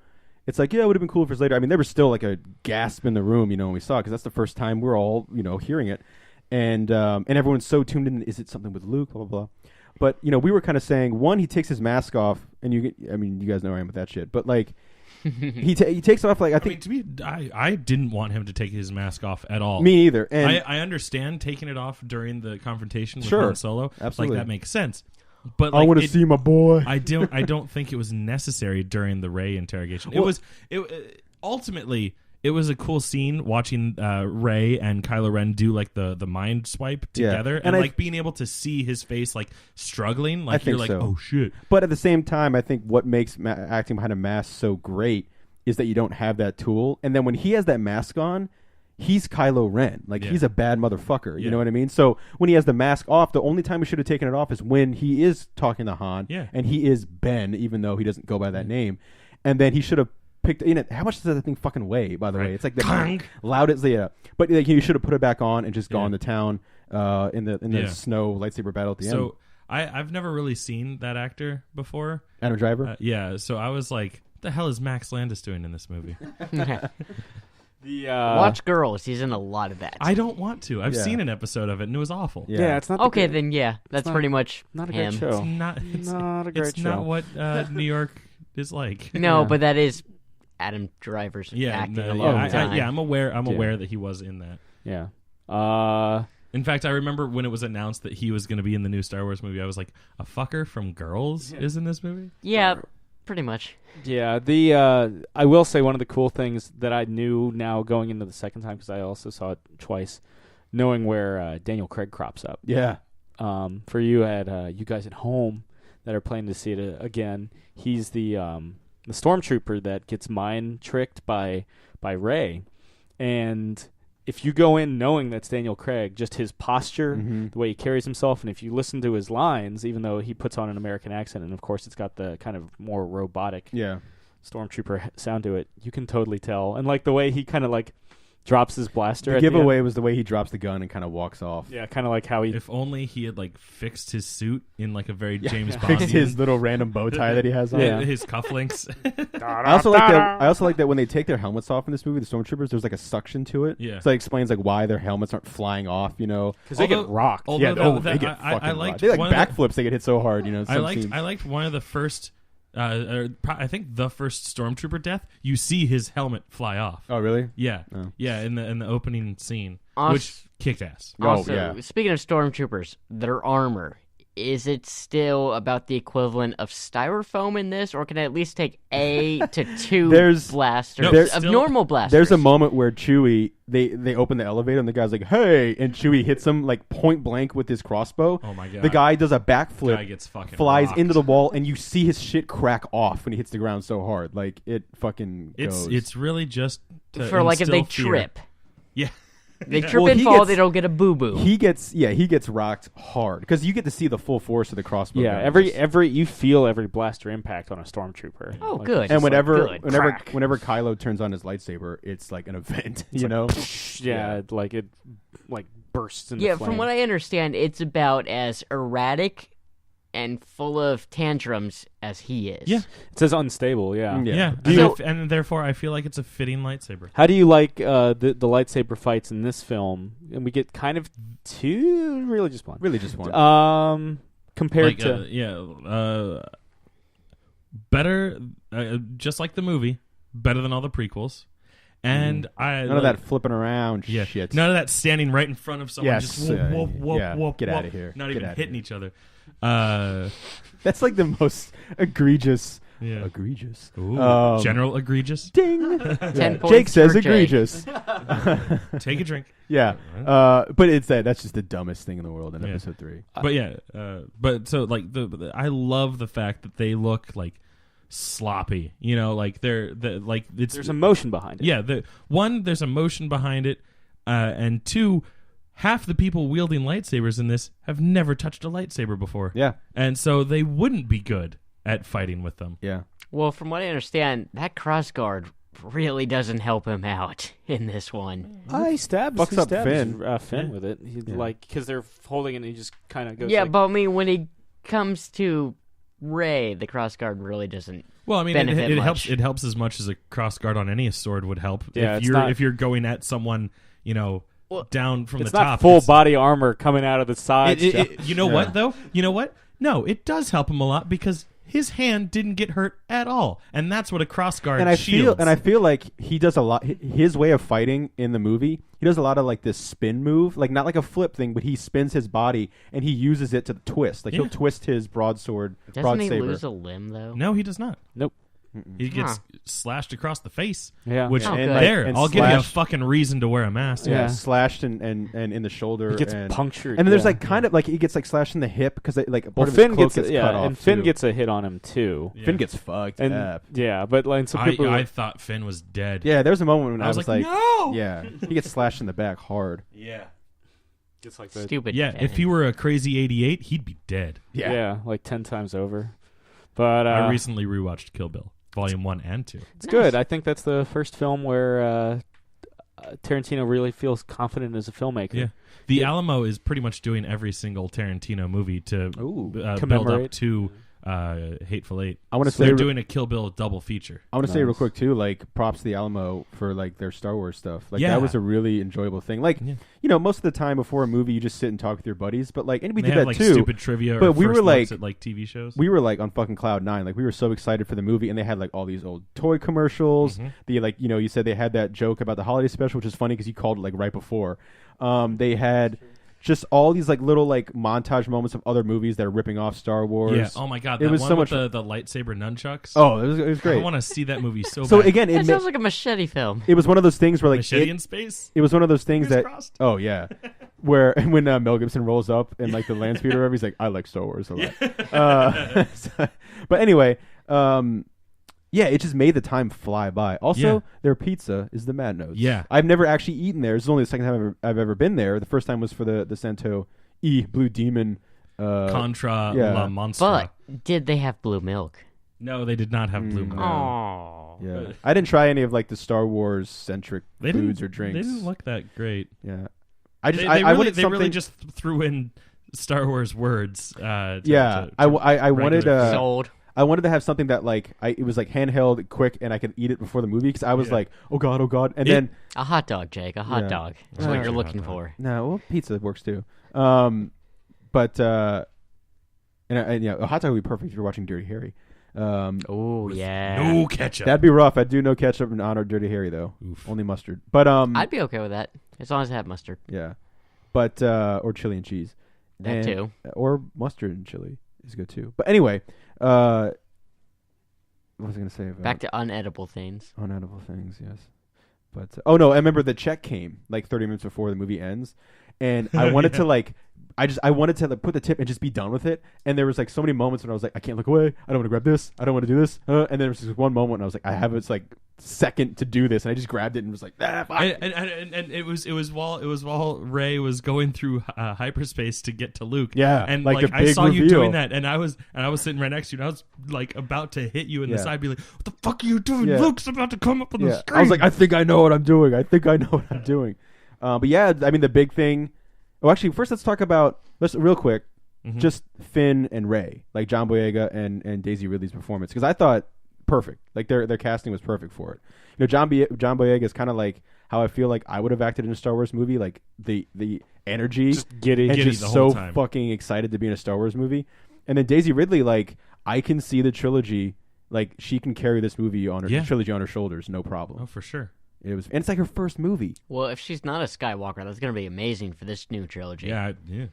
S3: it's like, it would have been cool if it was later. I mean, there was still like a gasp in the room, when we saw it, because that's the first time we're all, hearing it. And everyone's so tuned in. Is it something with Luke? Blah, blah, blah. But, we were kind of saying, one, he takes his mask off, and you guys know where I am with that shit. But, like, he takes it off, like,
S2: I didn't want him to take his mask off at all.
S3: Me either. And
S2: I understand taking it off during the confrontation with
S3: sure,
S2: Han Solo.
S3: Absolutely.
S2: Like, that makes sense. But
S3: I want to see my boy.
S2: I don't think it was necessary during the Rey interrogation. Ultimately it was a cool scene watching Rey and Kylo Ren do like the mind swipe together, and like being able to see his face like struggling, like you're like, oh shit.
S3: But at the same time, I think what makes acting behind a mask so great is that you don't have that tool, and then when he has that mask on, he's Kylo Ren. Like, he's a bad motherfucker. You know what I mean? So when he has the mask off, the only time he should have taken it off is when he is talking to Han.
S2: Yeah.
S3: And he is Ben, even though he doesn't go by that name. And then he should have picked in it. How much does that thing fucking weigh, by the way? It's like the loudest. Yeah. But like, you should have put it back on and just gone to town in the snow lightsaber battle at the end.
S2: So I've never really seen that actor before.
S3: Adam Driver?
S2: So I was like, what the hell is Max Landis doing in this movie?
S4: Watch Girls. He's in a lot of that.
S2: I don't want to. I've seen an episode of it, and it was awful.
S1: Yeah, it's not
S4: okay. Then that's pretty much
S1: not a
S4: him.
S1: great show.
S2: It's
S1: not a great
S2: it's
S1: show.
S2: not what New York is like.
S4: No, but that is Adam Driver's acting a long time.
S2: I'm aware that he was in that.
S1: Yeah.
S2: In fact, I remember when it was announced that he was going to be in the new Star Wars movie, I was like, a fucker from Girls is in this movie?
S4: Yeah, pretty much.
S1: Yeah, I will say one of the cool things that I knew now going into the second time, because I also saw it twice, knowing where Daniel Craig crops up.
S3: Yeah.
S1: For you guys at home that are planning to see it again, he's the stormtrooper that gets mind tricked by Rey, and if you go in knowing that's Daniel Craig, just his posture, the way he carries himself, and if you listen to his lines, even though he puts on an American accent, and of course it's got the kind of more robotic stormtrooper sound to it, you can totally tell. And like the way he kind of like drops his blaster.
S3: The giveaway was the way he drops the gun and kind of walks off.
S1: Yeah, kind of like how he...
S2: If only he had like fixed his suit in like a very James Bond.
S3: Fixed his little random bow tie that he has on.
S2: His cufflinks.
S3: I also like that when they take their helmets off in this movie, the stormtroopers, there's like a suction to it.
S2: Yeah.
S3: So that explains like why their helmets aren't flying off,
S1: Because they get rocked.
S3: They get fucking rocked. They like backflips, they get hit so hard,
S2: I liked one of the first... I think the first stormtrooper death, you see his helmet fly off.
S3: Oh, really?
S2: Yeah.
S3: Oh.
S2: Yeah, in the opening scene,
S4: Also,
S2: which kicked ass.
S4: Also, speaking of stormtroopers, their armor is it still about the equivalent of styrofoam in this, or can I at least take A to 2 blasters of normal blasters?
S3: There's a moment where Chewie, they open the elevator and the guy's like, "Hey," and Chewie hits him like point blank with his crossbow.
S2: Oh my god!
S3: The guy does a backflip,
S2: guy gets fucking
S3: flies
S2: rocked.
S3: into the wall, and you see his shit crack off when he hits the ground so hard. Like it fucking goes.
S2: It's really just
S4: for like if they
S2: fear.
S4: trip.
S2: Yeah.
S4: They trip and fall, they don't get a boo-boo.
S3: He gets rocked hard because you get to see the full force of the crossbow.
S1: Yeah,
S3: gun.
S1: every you feel every blaster impact on a stormtrooper.
S4: Oh, good.
S3: And whenever
S4: Crack.
S3: Kylo turns on his lightsaber, it's like an event.
S1: It's
S3: you know?
S1: Yeah, like it bursts into
S4: Yeah,
S1: flame.
S4: from what I understand, it's about as erratic and full of tantrums as he is.
S2: Yeah.
S1: It says unstable. Yeah.
S2: Yeah, and therefore I feel like it's a fitting lightsaber.
S1: How do you like the lightsaber fights in this film? And we get kind of two, really just one.
S3: Really just one.
S1: Compared to
S2: better, just like the movie, better than all the prequels. And
S3: none of that flipping around shit.
S2: None of that standing right in front of someone.
S3: Yes.
S2: Just whoop,
S3: get out of here.
S2: Not
S3: Get
S2: even
S3: outta
S2: hitting
S3: here.
S2: each other.
S3: That's like the most egregious.
S2: Yeah.
S3: Egregious.
S2: Ooh, General egregious.
S3: Ding.
S4: 10 points
S3: Jake says
S4: for Jake.
S3: egregious.
S2: Take a drink.
S3: Yeah. But it's that's just the dumbest thing in the world in episode 3.
S2: But so like I love the fact that they look like sloppy. You know, like there's
S1: emotion behind it.
S2: Yeah. There's emotion behind it, and 2. Half the people wielding lightsabers in this have never touched a lightsaber before.
S3: Yeah.
S2: And so they wouldn't be good at fighting with them.
S3: Yeah.
S4: Well, from what I understand, that crossguard really doesn't help him out in this one.
S1: He stabs
S3: Finn.
S1: Finn with it. He's like, because they're holding it and he just kind of goes
S4: Yeah,
S1: like,
S4: but I mean, when he comes to Rey, the crossguard really doesn't
S2: Well, I mean,
S4: benefit
S2: it
S4: much.
S2: helps. It helps as much as a crossguard on any sword would help.
S1: Yeah,
S2: if you're going at someone, down from the top.
S1: It's not full body armor coming out of the sides.
S2: You know what, though? You know what? No, it does help him a lot because his hand didn't get hurt at all, and that's what a crossguard shields.
S3: I feel like he does a lot. His way of fighting in the movie, he does a lot of like this spin move, like not like a flip thing, but he spins his body and he uses it to twist. Like he'll twist his broadsword.
S4: Doesn't he
S3: broadsaber.
S4: lose a limb though?
S2: No, he does not.
S1: Nope.
S2: He gets slashed across the face.
S1: Yeah.
S2: Which
S4: Oh,
S3: and
S2: I'll give you a
S3: slashed-
S2: fucking reason to wear a mask.
S3: Yeah,
S1: Yeah.
S3: slashed and in the shoulder.
S1: He gets
S3: and,
S1: punctured.
S3: And then there's
S1: yeah.
S3: like kind of like he gets like slashed in the hip because like part of
S1: Finn
S3: his cloak
S1: gets
S3: gets cut off.
S1: and Finn
S3: too.
S1: gets a hit on him too.
S2: Yeah.
S3: Finn gets fucked
S1: And
S3: up.
S1: yeah, but like some people.
S2: I thought Finn was dead.
S3: Yeah, there was a moment when I was like,
S2: no.
S3: yeah, he gets slashed in the back hard.
S2: Yeah.
S1: Gets like that.
S4: Stupid.
S2: Yeah, if he were a crazy 88, he'd be dead.
S1: Yeah, like 10 times over. But
S2: I recently rewatched Kill Bill, Volume 1 and 2.
S1: it's good. I think that's the first film where Tarantino really feels confident as a filmmaker.
S2: Yeah. The Alamo is pretty much doing every single Tarantino movie to build up
S1: Commemorate.
S2: to Hateful Eight.
S3: I want to
S2: So
S3: say
S2: they're doing a Kill Bill double feature.
S3: I want to say real
S1: Nice.
S3: quick too, like props to the Alamo for like their Star Wars stuff. Like
S2: Yeah.
S3: that was a really enjoyable thing. Like most of the time before a movie, you just sit and talk with your buddies. But like, and we
S2: They
S3: did
S2: have
S3: that
S2: like
S3: too.
S2: stupid trivia,
S3: But
S2: or
S3: we
S2: first
S3: were
S2: looks
S3: like-
S2: at like TV shows.
S3: We were like on fucking cloud nine. Like we were so excited for the movie, and they had like all these old toy commercials.
S2: Mm-hmm.
S3: The like you said they had that joke about the holiday special, which is funny because you called it like right before. They had just all these like little like montage moments of other movies that are ripping off Star Wars.
S2: Yeah. Oh my god,
S3: It
S2: that
S3: was
S2: one
S3: so
S2: with
S3: much-
S2: the lightsaber nunchucks.
S3: Oh, it was great.
S2: I want to see that movie so
S3: So
S2: bad.
S3: again,
S4: That sounds like a machete film.
S3: it was one of those things where like
S2: Machete in space.
S3: it was one of those things
S2: Fingers
S3: that
S2: crossed.
S3: oh yeah, where when Mel Gibson rolls up in like the land speeder, or whatever, he's like, I like Star Wars a lot. But anyway, yeah, it just made the time fly by. Also,
S2: Yeah.
S3: their pizza is the Mad Notes.
S2: Yeah.
S3: I've never actually eaten there. This is only the second time I've ever been there. The first time was for the Santo Blue Demon.
S2: Contra
S3: yeah.
S2: La Monstra.
S4: But did they have blue milk?
S2: No, they did not have blue milk.
S4: Oh.
S3: Yeah, I didn't try any of like the Star Wars centric
S2: They
S3: foods
S2: didn't,
S3: or drinks.
S2: They didn't look that great.
S3: Yeah, I just
S2: They
S3: I
S2: really,
S3: wanted
S2: they
S3: something.
S2: really just threw in Star Wars words.
S3: I
S2: regular
S3: wanted
S2: food.
S4: Sold.
S3: I wanted to have something that like it was like handheld, quick, and I could eat it before the movie because I was like, oh god, and then
S4: A hot dog, Jake. A hot
S3: Yeah.
S4: dog. That's what
S3: Yeah.
S4: you're looking
S2: Hot dog.
S4: for.
S3: no, well, pizza works too. But a hot dog would be perfect if you're watching Dirty Harry.
S4: Oh yeah.
S2: No ketchup.
S3: That'd be rough. I'd do no ketchup in honor of Dirty Harry though.
S2: Oof.
S3: Only mustard. But
S4: I'd be okay with that as long as it had mustard.
S3: yeah, but or chili and cheese.
S4: That too.
S3: Or mustard and chili is good too. But anyway, what was I going to say about
S4: Back to unedible things.
S3: unedible things? Yes. But oh no, I remember the check came like 30 minutes before the movie ends, and I wanted to like, I wanted to like, put the tip and just be done with it. And there was like so many moments when I was like, I can't look away. I don't want to grab this. I don't want to do this. And then there was this one moment when I was like, I have this like second to do this, and I just grabbed it and was like, fuck.
S2: And it was while Rey was going through hyperspace to get to Luke.
S3: Yeah,
S2: and
S3: like the
S2: I
S3: big
S2: saw you
S3: reveal.
S2: doing that, and I was sitting right next to you, and I was like about to hit you in the
S3: Yeah.
S2: side, be like, "What the fuck are you doing?
S3: Yeah.
S2: Luke's about to come up on the screen."
S3: I was like, I think I know what I'm doing. But yeah, I mean, the big thing. Oh, actually, first let's talk about real quick, just Finn and Rey, like John Boyega and Daisy Ridley's performance, because I thought perfect. Like their casting was perfect for it. You know, John Boyega is kind of like how I feel like I would have acted in a Star Wars movie, like the energy,
S1: Just giddy.
S3: and
S2: Giddy
S3: just
S2: the whole
S3: so
S2: time.
S3: fucking excited to be in a Star Wars movie. And then Daisy Ridley, like I can see the trilogy, like she can carry this movie on her trilogy on her shoulders, no problem.
S2: "Oh, for sure."
S3: And it's like her first movie.
S4: Well, if she's not a Skywalker, that's going to be amazing for this new trilogy.
S2: Yeah.
S3: Yeah.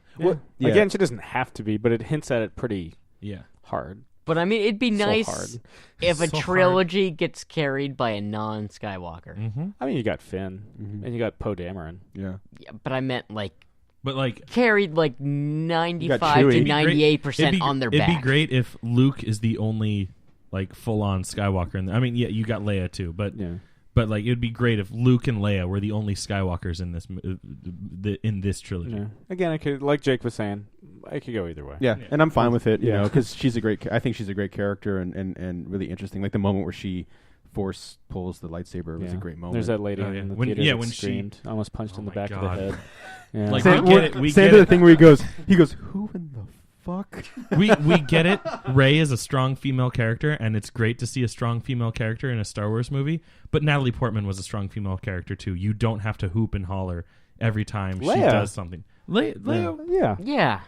S1: Again, she doesn't have to be, but it hints at it pretty
S2: Yeah.
S1: hard.
S4: But I mean, it'd be
S1: So
S4: nice
S1: hard.
S4: if a
S2: So hard.
S4: trilogy gets carried by a non-Skywalker.
S2: Mm-hmm.
S1: I mean, you got Finn, and you got Poe Dameron.
S3: Yeah.
S4: Yeah, but I meant like
S2: But like,
S4: carried like 95
S3: Chewie.
S4: to 98% on their back.
S2: It'd be great if Luke is the only like full-on Skywalker. I mean, yeah, you got Leia too, but
S1: Yeah.
S2: But like, it'd be great if Luke and Leia were the only Skywalkers in this trilogy.
S1: Yeah. Again, I could, like Jake was saying, I could go either way.
S3: Yeah, and I'm fine with it, you
S1: Yeah.
S3: know, because she's a great. I think she's a great character and really interesting. Like the moment where she force pulls the lightsaber was a great moment.
S1: There's that lady
S2: Oh, yeah.
S1: in the
S2: When-
S1: theater
S2: yeah,
S1: that
S2: when she-
S1: screamed, almost punched
S2: Oh
S1: in the
S2: my
S1: back
S2: God.
S1: of the head. Yeah.
S2: Like,
S3: Sam,
S2: we get it. We
S3: Sam
S2: get
S3: did
S2: it.
S3: the thing where he goes, who in the fuck?
S2: we get it. Rey is a strong female character, and it's great to see a strong female character in a Star Wars movie. But Natalie Portman was a strong female character too. You don't have to hoop and holler every time she
S1: Leia.
S2: does something. Leia,
S1: Yeah.
S4: Yeah.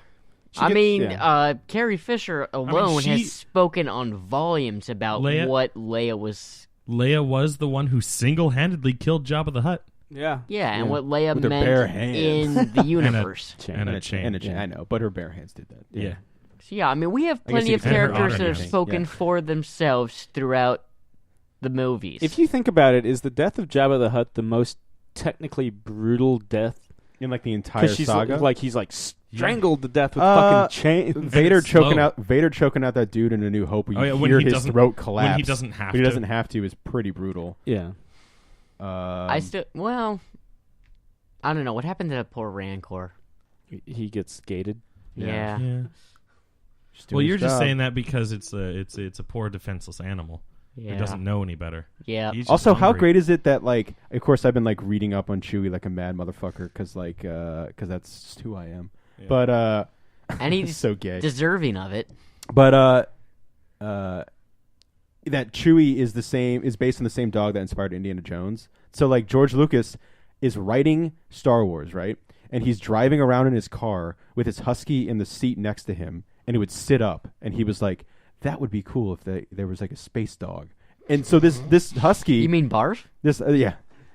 S1: She
S4: I
S1: gets-
S4: mean,
S1: yeah.
S4: Carrie Fisher alone
S2: she-
S4: has spoken on volumes about
S2: Leia-
S4: what Leia was.
S2: Leia was the one who single-handedly killed Jabba the Hutt.
S1: Yeah.
S4: Yeah, and
S3: Yeah.
S4: what Leia
S3: With her
S4: meant
S3: bare hands.
S4: in the universe.
S2: And a chain.
S3: And a chain.
S1: Yeah.
S3: I know, but her bare hands did that.
S2: Yeah.
S4: So yeah, I mean, we have
S3: I guess
S4: plenty
S3: you
S4: of
S3: could say her
S4: characters that
S2: honor
S4: have
S2: thing.
S4: spoken
S3: Yeah.
S4: for themselves throughout the movies.
S1: If you think about it, is the death of Jabba the Hutt the most technically brutal death?
S3: In like the entire
S1: Because she's
S3: saga.
S1: like he's like strangled to death with
S3: Uh,
S1: fucking chains.
S3: Vader
S2: it's
S3: choking
S2: slow.
S3: out that dude in A New Hope. Where you
S2: Oh, yeah, when
S3: hear
S2: he
S3: his
S2: doesn't-
S3: throat collapse.
S2: when he doesn't have
S3: When he
S2: to.
S3: doesn't have to is pretty brutal.
S1: Yeah.
S4: I don't know what happened to that poor Rancor.
S1: He gets gated.
S4: Yeah.
S3: just doing
S2: Well,
S3: his
S2: you're just
S3: job.
S2: saying that because it's a poor defenseless animal.
S4: Yeah.
S2: It doesn't know any better.
S4: Yeah.
S2: He's just
S3: Also, how
S2: hungry.
S3: great is it that like, of course, I've been like reading up on Chewie like a mad motherfucker because that's just who I am.
S2: Yeah.
S3: But
S4: And
S3: it's
S4: he's
S3: so gay.
S4: deserving of it.
S3: But that Chewie is based on the same dog that inspired Indiana Jones. So like George Lucas is writing Star Wars, right? And he's driving around in his car with his husky in the seat next to him, and it would sit up. And he was like, "That would be cool if there was like a space dog." And so this husky,
S4: You mean Barf?
S3: this yeah,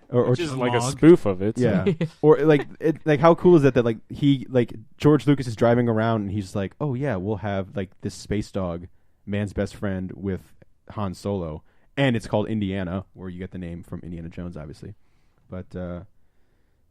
S3: or
S1: Which is like a
S2: Log.
S1: spoof of it.
S3: yeah, or like how cool is it that like George Lucas is driving around and he's like, oh yeah, we'll have like this space dog, man's best friend with Han Solo, and it's called Indiana, where you get the name from Indiana Jones, obviously. But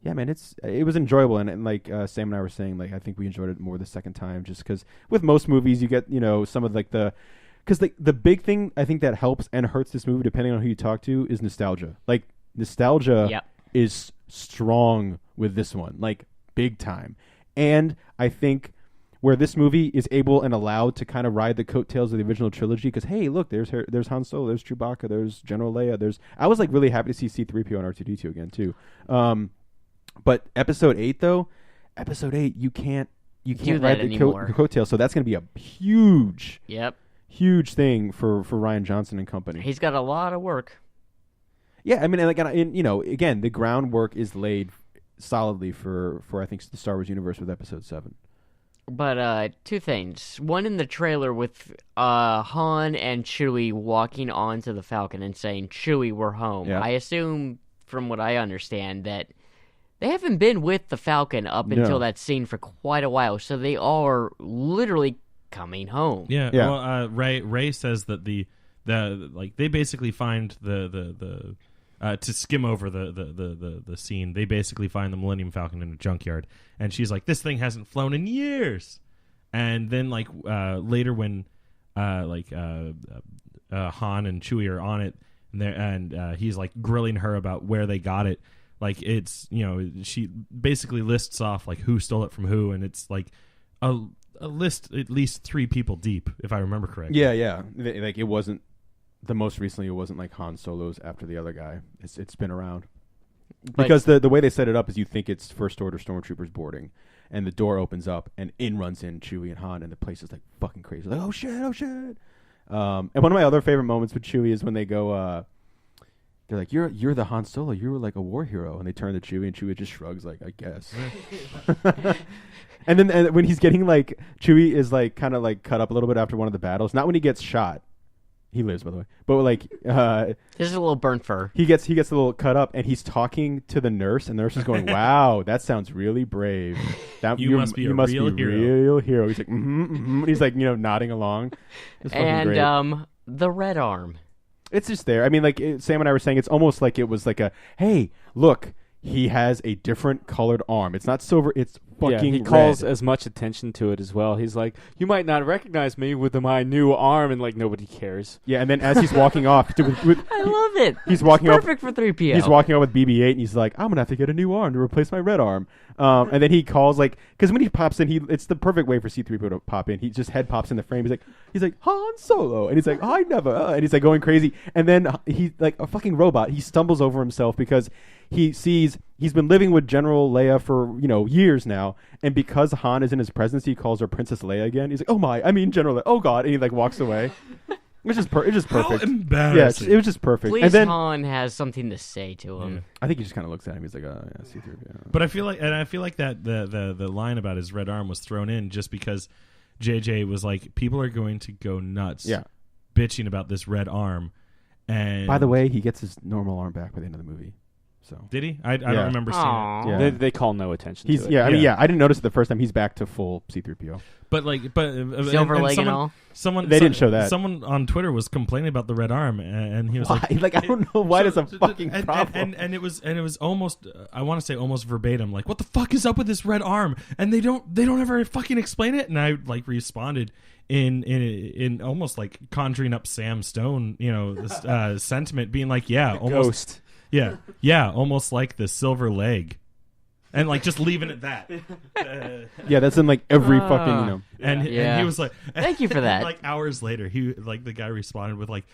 S3: yeah, man, it was enjoyable, and like Sam and I were saying, like I think we enjoyed it more the second time, just because with most movies you get some of like because the big thing I think that helps and hurts this movie, depending on who you talk to, is nostalgia. Like nostalgia
S4: Yep.
S3: is strong with this one, like big time. And I think where this movie is able and allowed to kind of ride the coattails of the original trilogy, because hey, look, there's Han Solo, there's Chewbacca, there's General Leia, I was like really happy to see C-3PO and R2-D2 again too. But Episode 8 though, you can't
S4: that
S3: ride the
S4: anymore.
S3: coattails, so that's going to be a huge
S4: Yep.
S3: thing for Rian Johnson and company.
S4: He's got a lot of work.
S3: Yeah, I mean, again, the groundwork is laid solidly for I think the Star Wars universe with Episode 7.
S4: But two things. One, in the trailer with Han and Chewie walking onto the Falcon and saying, "Chewie, we're home."
S3: Yeah.
S4: I assume, from what I understand, that they haven't been with the Falcon up
S3: No.
S4: until that scene for quite a while, so they are literally coming home.
S2: Yeah.
S3: Yeah.
S2: Well, Ray says that the like they basically find the to skim over the scene. They basically find the Millennium Falcon in a junkyard, and she's like, "This thing hasn't flown in years." And then like later when Han and Chewie are on it, and he's like grilling her about where they got it. Like it's she basically lists off like who stole it from who, and it's like a list at least 3 people deep, if I remember correctly.
S3: Yeah. Like it wasn't the most recently. It wasn't like Han Solo's after the other guy. It's been around because the way they set it up is you think it's First Order stormtroopers boarding, and the door opens up and runs in Chewie and Han, and the place is like fucking crazy. Like oh shit. And one of my other favorite moments with Chewie is when they go. They're like, you're the Han Solo. You were like a war hero. And they turn to Chewie, and Chewie just shrugs like, I guess. And then when he's getting like, Chewie is like kind of like cut up a little bit after one of the battles. Not when he gets shot. He lives, by the way. But like,
S4: This is a little burnt fur.
S3: he gets a little cut up, and he's talking to the nurse, and the nurse is going, "Wow, that sounds really brave.
S2: You must be a real hero."
S3: real hero." He's like, mm-hmm. He's like, nodding along. It's fucking great.
S4: And the red arm.
S3: It's just there. I mean, like Sam and I were saying, it's almost like it was like a, hey, look, he has a different colored arm. It's not silver. It's fucking
S1: he calls
S3: red.
S1: as much attention to it as well. He's like, you might not recognize me with my new arm, and like nobody cares.
S3: Yeah, and then as he's walking off,
S4: I love it.
S3: he's walking off.
S4: Perfect for 3PO.
S3: He's walking out with BB-8, and he's like, I'm gonna have to get a new arm to replace my red arm. And then he calls like, because when he pops in, it's the perfect way for C-3PO to pop in. He just head pops in the frame. He's like Han Solo, and he's like, I never, and he's like going crazy. And then he like a fucking robot. He stumbles over himself because he sees he's been living with General Leia for years now, and because Han is in his presence, he calls her Princess Leia again. He's like, General Leia. Oh God, and he like walks away. It's just perfect.
S2: How embarrassing.
S3: Yeah, it was just perfect.
S4: Please,
S3: and then
S4: Han has something to say to him.
S2: Yeah.
S3: I think he just kind of looks at him. He's like, oh yeah, C-3PO.
S2: But I feel like that the line about his red arm was thrown in just because JJ was like, people are going to go nuts, bitching about this red arm. And
S3: By the way, he gets his normal arm back by the end of the movie. So
S2: did he? I don't remember seeing
S4: Aw.
S2: it.
S3: Yeah.
S1: They call no attention
S3: he's
S1: to it.
S3: I mean, I didn't notice it the first time. He's back to full C-3PO.
S2: But
S4: Silver leg and all.
S3: They didn't show that.
S2: Someone on Twitter was complaining about the red arm, and he was
S3: Why?
S2: like,
S3: I don't know why there's a fucking problem.
S2: And it was almost I want to say almost verbatim, like, what the fuck is up with this red arm? And they don't ever fucking explain it. And I like responded in almost like conjuring up Sam Stone, this sentiment, being like, yeah, almost
S1: Ghost.
S2: yeah, almost like the silver leg. And like just leaving it that.
S3: Yeah, that's in like every fucking
S2: And he was like,
S4: Thank you for that.
S2: Like hours later, the guy responded with like,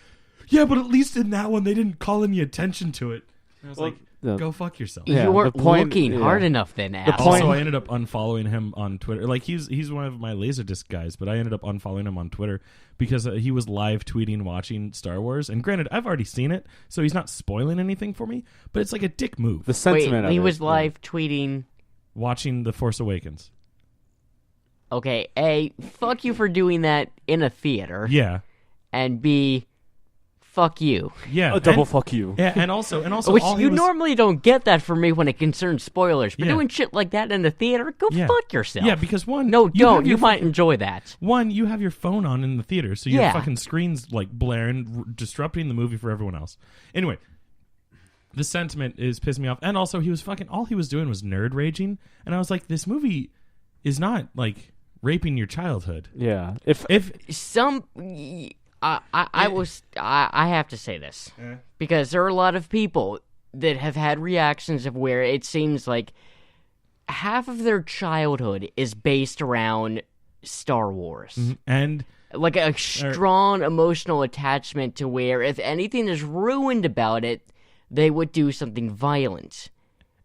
S2: yeah, but at least in that one they didn't call any attention to it. And I was like, go fuck yourself.
S1: Yeah,
S4: You weren't
S1: the point-
S4: looking
S1: yeah.
S4: hard enough then,
S1: The
S4: asshole.
S1: point-
S2: Also, I ended up unfollowing him on Twitter. Like he's one of my Laserdisc guys, but I ended up unfollowing him on Twitter because he was live tweeting watching Star Wars. And granted, I've already seen it, so he's not spoiling anything for me. But it's like a dick move.
S1: The sentiment
S4: Wait,
S1: of
S4: he
S1: it,
S4: was
S1: yeah.
S4: live tweeting.
S2: Watching The Force Awakens.
S4: Okay, A, fuck you for doing that in a theater.
S2: Yeah,
S4: And B, fuck you.
S2: yeah.
S1: A double
S2: and,
S1: fuck you.
S2: Yeah, and also,
S4: Which
S2: all he
S4: you
S2: was-
S4: normally don't get that from me when it concerns spoilers. But
S2: Yeah.
S4: doing shit like that in the theater, go
S2: Yeah.
S4: fuck yourself.
S2: Yeah, because one,
S4: No,
S2: have
S4: don't.
S2: your
S4: You might
S2: fucking-
S4: enjoy that.
S2: One, you have your phone on in the theater, so your
S4: Yeah.
S2: fucking screen's like blaring, disrupting the movie for everyone else. Anyway, the sentiment is pissing me off, and also he was fucking. All he was doing was nerd raging, and I was like, this movie is not like raping your childhood.
S1: Yeah. If
S4: I have to say this because there are a lot of people that have had reactions of where it seems like half of their childhood is based around Star Wars.
S2: And
S4: Like a strong emotional attachment to where if anything is ruined about it, they would do something violent.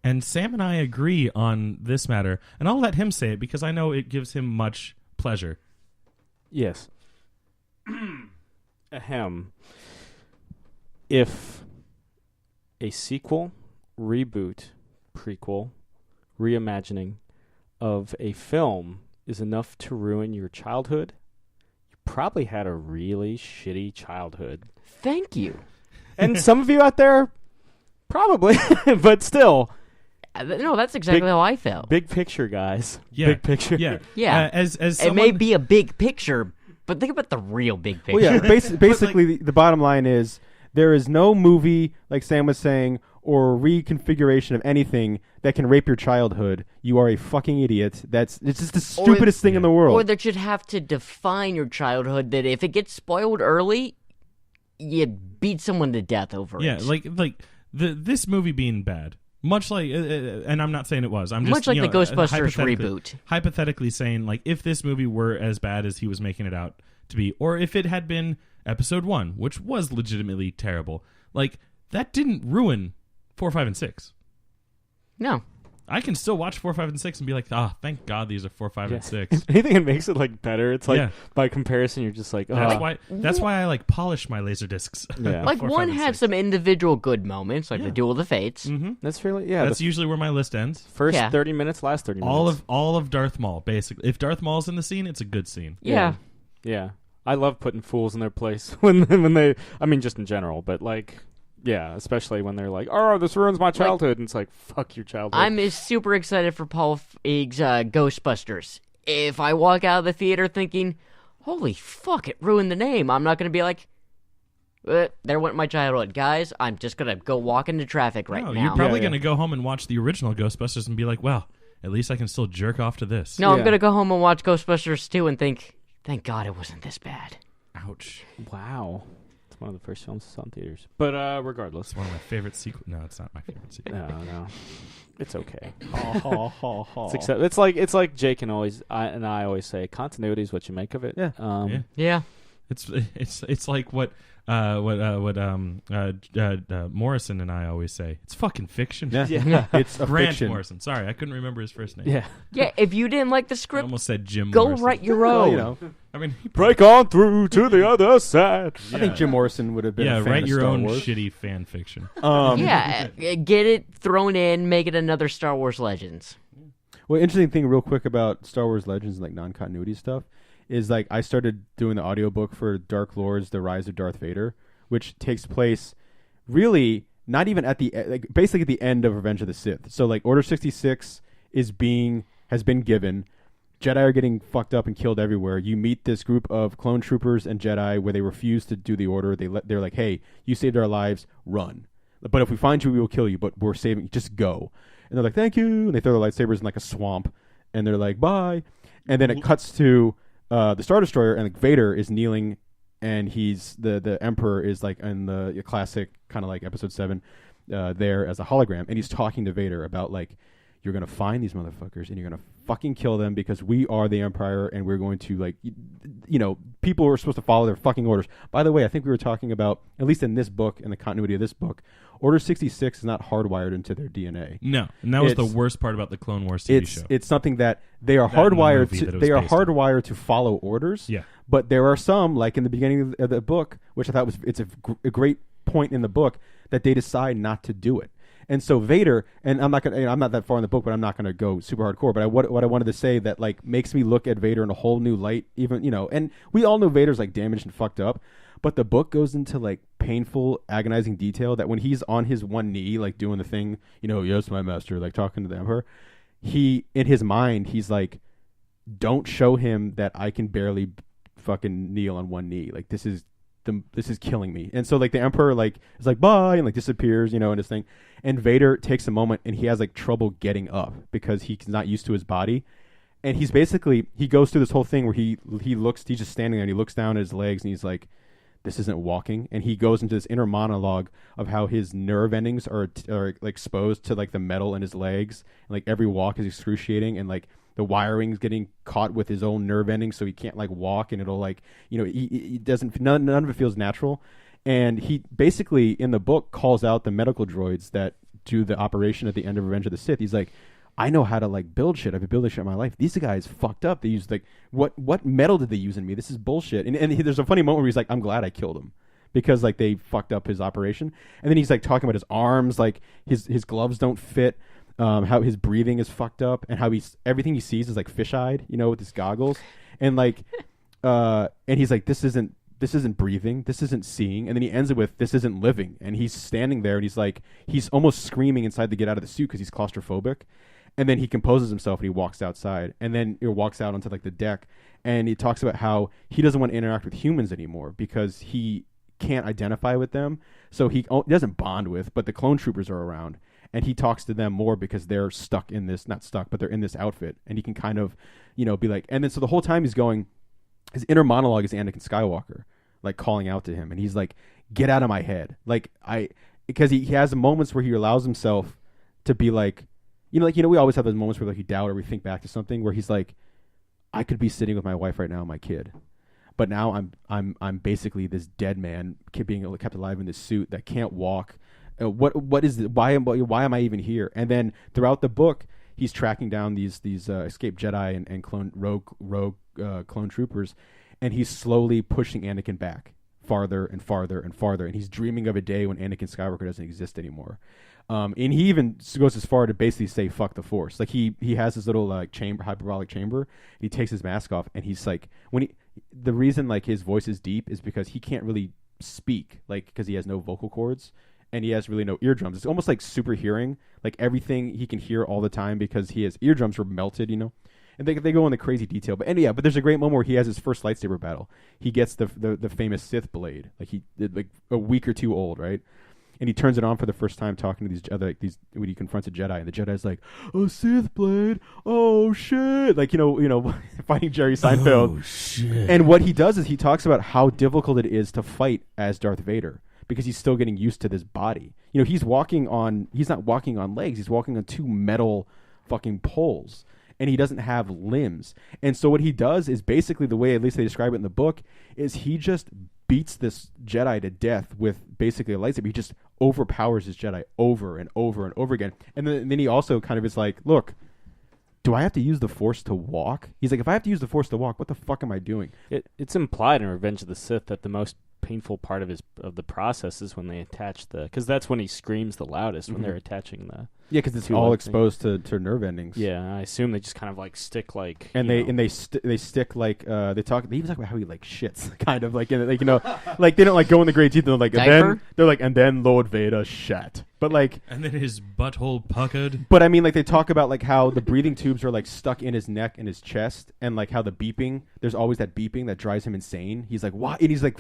S2: And Sam and I agree on this matter, and I'll let him say it because I know it gives him much pleasure.
S1: Yes. Ahem. If a sequel, reboot, prequel, reimagining of a film is enough to ruin your childhood, you probably had a really shitty childhood.
S4: Thank you.
S1: And some of you out there, probably, but still,
S4: No, that's exactly how I felt.
S1: Big picture, guys.
S2: Yeah.
S1: Big picture.
S2: Yeah.
S4: Yeah.
S2: As
S4: It
S2: someone,
S4: may be a big picture, but think about the real big picture.
S3: Well, yeah. Basically, the bottom line is there is no movie, like Sam was saying, or reconfiguration of anything that can rape your childhood. You are a fucking idiot. It's just the stupidest thing in the world.
S4: Or that should have to define your childhood. That if it gets spoiled early, you beat someone to death over it.
S2: Yeah, like this movie being bad. Much like, and I'm not saying it was. I'm just
S4: Much like the Ghostbusters
S2: hypothetically-
S4: reboot.
S2: Hypothetically saying, like, if this movie were as bad as he was making it out to be, or if it had been Episode 1, which was legitimately terrible, like, that didn't ruin 4, 5, and 6.
S4: No.
S2: I can still watch 4, 5, and 6 and be like, thank God these are 4, 5, and 6.
S1: If anything, it makes it like better. It's like
S2: Yeah.
S1: by comparison, you're just like, oh,
S2: That's why I like polish my laser discs.
S1: Yeah.
S4: Like
S2: 4, 5,
S4: one
S2: and
S4: had
S2: 6.
S4: some individual good moments, like
S2: Yeah.
S4: the Duel of the Fates.
S2: Mm-hmm.
S1: that's really
S2: That's usually where my list ends.
S1: first
S4: Yeah.
S1: 30 minutes, last 30 minutes.
S2: All of Darth Maul, basically. If Darth Maul's in the scene, it's a good scene.
S4: Yeah.
S1: Yeah, I love putting fools in their place when they. I mean, just in general, but like, yeah, especially when they're like, "Oh, this ruins my childhood," and it's like, "Fuck your childhood."
S4: I'm super excited for Paul Feig's Ghostbusters. If I walk out of the theater thinking, "Holy fuck, it ruined the name," I'm not going to be like, "There went my childhood, guys." I'm just going to go walk into traffic right
S2: No,
S4: now.
S2: you're probably
S1: Yeah,
S2: going to go home and watch the original Ghostbusters and be like, well, at least I can still jerk off to this.
S4: No, I'm
S1: Yeah.
S4: going to go home and watch Ghostbusters 2 and think, thank God it wasn't this bad.
S2: Ouch.
S1: Wow, it's one of the first films I saw in theaters. But regardless,
S2: It's one of my favorite sequels. No, it's not my favorite sequel.
S1: no, it's okay.
S3: It's
S1: It's like Jake and I always say, continuity is what you make of it.
S3: Yeah.
S2: Yeah.
S4: Yeah.
S2: It's like what Morrison and I always say. It's fucking fiction.
S3: Yeah.
S1: Yeah.
S3: It's a
S2: Grant
S3: fiction.
S2: Morrison. Sorry, I couldn't remember his first name.
S1: Yeah.
S4: Yeah, if you didn't like the
S2: I
S4: script,
S2: almost said Jim
S4: go
S2: Morrison.
S4: write your
S3: Well,
S4: own.
S3: you know,
S2: I mean,
S1: Break on through to the other side.
S3: I think Jim Morrison would have been a fan
S2: write
S3: of
S2: your
S3: Star
S2: own
S3: Wars.
S2: shitty fan fiction.
S4: Yeah, get it thrown in, make it another Star Wars Legends.
S3: Well, interesting thing real quick about Star Wars Legends and like non-continuity stuff is like I started doing the audiobook for Dark Lords: The Rise of Darth Vader, which takes place really not even at the like basically at the end of Revenge of the Sith. So like Order 66 has been given. Jedi are getting fucked up and killed everywhere. You meet this group of clone troopers and Jedi where they refuse to do the order. They're like, "Hey, you saved our lives. Run. But if we find you, we will kill you. But we're saving. Just go." And they're like, "Thank you." And they throw their lightsabers in like a swamp. And they're like, "Bye." And then it cuts to the Star Destroyer, and like, Vader is kneeling, and he's the Emperor is like in the classic kind of like Episode 7 there as a hologram, and he's talking to Vader about like, you're gonna find these motherfuckers and you're gonna fucking kill them because we are the Empire and we're going to like, you know, people are supposed to follow their fucking orders. By the way, I think we were talking about, at least in this book, in the continuity of this book, Order 66 is not hardwired into their DNA.
S2: No, and that was the
S3: It's-
S2: worst part about the Clone Wars TV show.
S3: It's something that they are
S2: That and the
S3: hardwired
S2: movie
S3: to.
S2: that it was
S3: They are
S2: based on.
S3: hardwired to follow orders.
S2: Yeah.
S3: But there are some, like in the beginning of the book, which I thought was it's a great point in the book, that they decide not to do it. And so Vader, and I'm not that far in the book, but I'm not gonna go super hardcore. But what I wanted to say that like makes me look at Vader in a whole new light, even, you know, and we all know Vader's like damaged and fucked up, but the book goes into like painful, agonizing detail that when he's on his one knee, like doing the thing, you know, yes, my master, like talking to the Emperor, he in his mind he's like, don't show him that I can barely fucking kneel on one knee. Like this is killing me. And so like the Emperor like is like bye and like disappears, you know, in his thing. And Vader takes a moment and he has like trouble getting up because he's not used to his body. And he's basically, he goes through this whole thing where he's just standing there and he looks down at his legs and he's like, this isn't walking. And he goes into this inner monologue of how his nerve endings are like exposed to like the metal in his legs. And like every walk is excruciating, and like the wiring's getting caught with his own nerve endings, so he can't like walk, and it'll like, you know, he doesn't, none of it feels natural. And he basically in the book calls out the medical droids that do the operation at the end of Revenge of the Sith. He's like, I know how to like build shit. I've been building shit in my life. These guys fucked up. They used like what metal did they use in me? This is bullshit. And there's a funny moment where he's like, I'm glad I killed him because like they fucked up his operation. And then he's like talking about his arms, like his gloves don't fit, how his breathing is fucked up, and how everything he sees is like fish-eyed, you know, with his goggles. And like and he's like, this isn't this isn't breathing, this isn't seeing, and then he ends it with this isn't living, and he's standing there and he's like he's almost screaming inside to get out of the suit because he's claustrophobic, and then he composes himself and he walks outside, and then he walks out onto like the deck, and he talks about how he doesn't want to interact with humans anymore because he can't identify with them, so he doesn't bond with, but the clone troopers are around, and he talks to them more because they're stuck in this, not stuck, but they're in this outfit, and he can kind of, be like, and then so the whole time he's going, his inner monologue is Anakin Skywalker, like calling out to him, and he's like, get out of my head, because he has moments where he allows himself to be like, we always have those moments where like we doubt or we think back to something where he's like, I could be sitting with my wife right now and my kid, but now I'm basically this dead man being kept alive in this suit that can't walk. What is it? Why am I even here? And then throughout the book, he's tracking down these escaped Jedi and clone rogue clone troopers, and he's slowly pushing Anakin back farther and farther and farther, and he's dreaming of a day when Anakin Skywalker doesn't exist anymore. And he even goes as far to basically say fuck the Force. Like he has this little hyperbolic chamber. He takes his mask off, and he's like, the reason like his voice is deep is because he can't really speak, like because he has no vocal cords and he has really no eardrums. It's almost like super hearing, like everything he can hear all the time because his eardrums were melted, and they go into crazy detail. But but there's a great moment where he has his first lightsaber battle. He gets the famous Sith blade, like a week or two old, right? And he turns it on for the first time, talking to these when he confronts a Jedi, and the Jedi's like, "Oh, Sith blade, oh shit!" Like fighting Jerry Seinfeld.
S2: Oh shit!
S3: And what he does is he talks about how difficult it is to fight as Darth Vader because he's still getting used to this body. He's not walking on legs; he's walking on two metal fucking poles, and he doesn't have limbs. And so what he does is basically the way at least they describe it in the book is he just beats this Jedi to death with basically a lightsaber. He just overpowers his Jedi over and over and over again. And then he also kind of is like, look, do I have to use the Force to walk? He's like, if I have to use the Force to walk, what the fuck am I doing?
S1: It's implied in Revenge of the Sith that the most painful part of the process is when they attach because that's when he screams the loudest, when they're attaching the...
S3: Yeah, because it's all exposed to nerve endings.
S1: Yeah, I assume they just kind of like stick like...
S3: And they stick like they even talk about how he like shits, kind of like they don't like go in the great teeth. They're like and then Lord Vader shat, but like
S2: and then his butthole puckered.
S3: But I mean, like they talk about like how the breathing tubes are like stuck in his neck and his chest, and like how the beeping. There's always that beeping that drives him insane. He's like, what? And he's like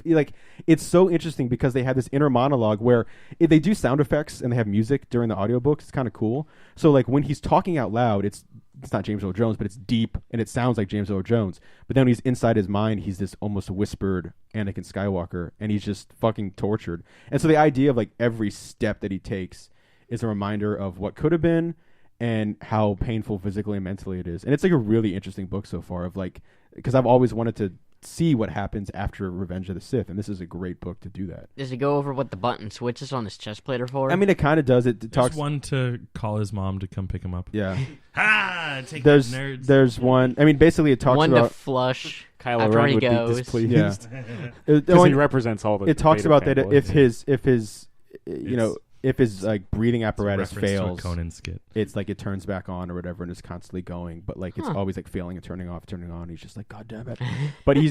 S3: it's so interesting because they have this inner monologue where they do sound effects and they have music during the audiobooks. It's kind of cool. So like when he's talking out loud, it's not James Earl Jones, but it's deep and it sounds like James Earl Jones. But then when he's inside his mind, he's this almost whispered Anakin Skywalker, and he's just fucking tortured. And so the idea of like every step that he takes is a reminder of what could have been and how painful physically and mentally it is. And it's like a really interesting book so far of like, because I've always wanted to see what happens after Revenge of the Sith, and this is a great book to do that.
S4: Does it go over what the button switches on his chest plate are for?
S3: I mean, it kind of does. It talks
S2: one to call his mom to come pick him up.
S3: Yeah.
S2: Take
S3: there's
S2: nerds.
S3: There's one. I mean, basically, it talks
S4: one
S3: about
S4: to flush
S1: Kylo
S4: after
S1: Ren
S4: he
S1: would
S4: goes.
S1: be displeased.
S3: Yeah.
S1: Because he represents all the...
S3: It talks
S1: Vader
S3: about that
S1: fanboys.
S3: if his if his like breathing apparatus
S2: Reference to a
S3: fails,
S2: Conan skit.
S3: it's like it turns back on or whatever, and it's constantly going. But like it's always like failing and turning off, turning on. He's just like, God damn it! But he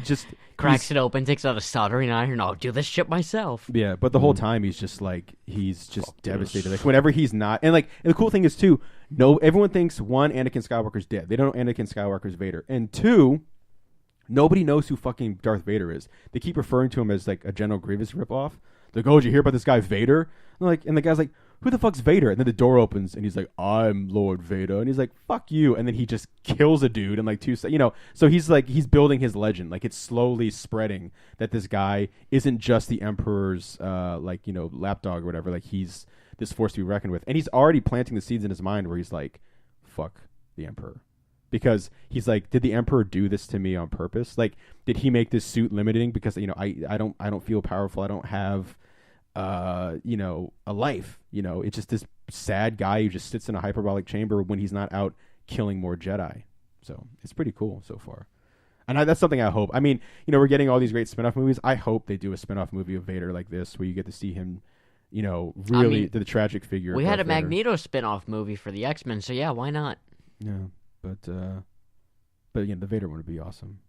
S3: just
S4: cracks it open, takes out a soldering iron. I'll do this shit myself.
S3: Yeah, but the whole time he's just devastated. Like whenever he's not, and the cool thing is too, everyone thinks one, Anakin Skywalker's dead. They don't know Anakin Skywalker's Vader, and two, nobody knows who fucking Darth Vader is. They keep referring to him as like a General Grievous ripoff. Like, oh, did you hear about this guy Vader? And the guy's like, who the fuck's Vader? And then the door opens and he's like, I'm Lord Vader. And he's like, fuck you. And then he just kills a dude in like 2 seconds. So he's building his legend. Like it's slowly spreading that this guy isn't just the Emperor's lapdog or whatever. Like he's this force to be reckoned with. And he's already planting the seeds in his mind where he's like, fuck the Emperor. Because he's like, did the Emperor do this to me on purpose? Like, did he make this suit limiting because I don't feel powerful. I don't have a life. It's just this sad guy who just sits in a hyperbolic chamber when he's not out killing more Jedi. So it's pretty cool so far. And that's something I hope. I mean, we're getting all these great spin-off movies. I hope they do a spin-off movie of Vader like this where you get to see him, really the tragic figure.
S4: We had a
S3: Vader.
S4: Magneto spin-off movie for the X-Men, so yeah, why not?
S3: Yeah. But again, the Vader one would be awesome.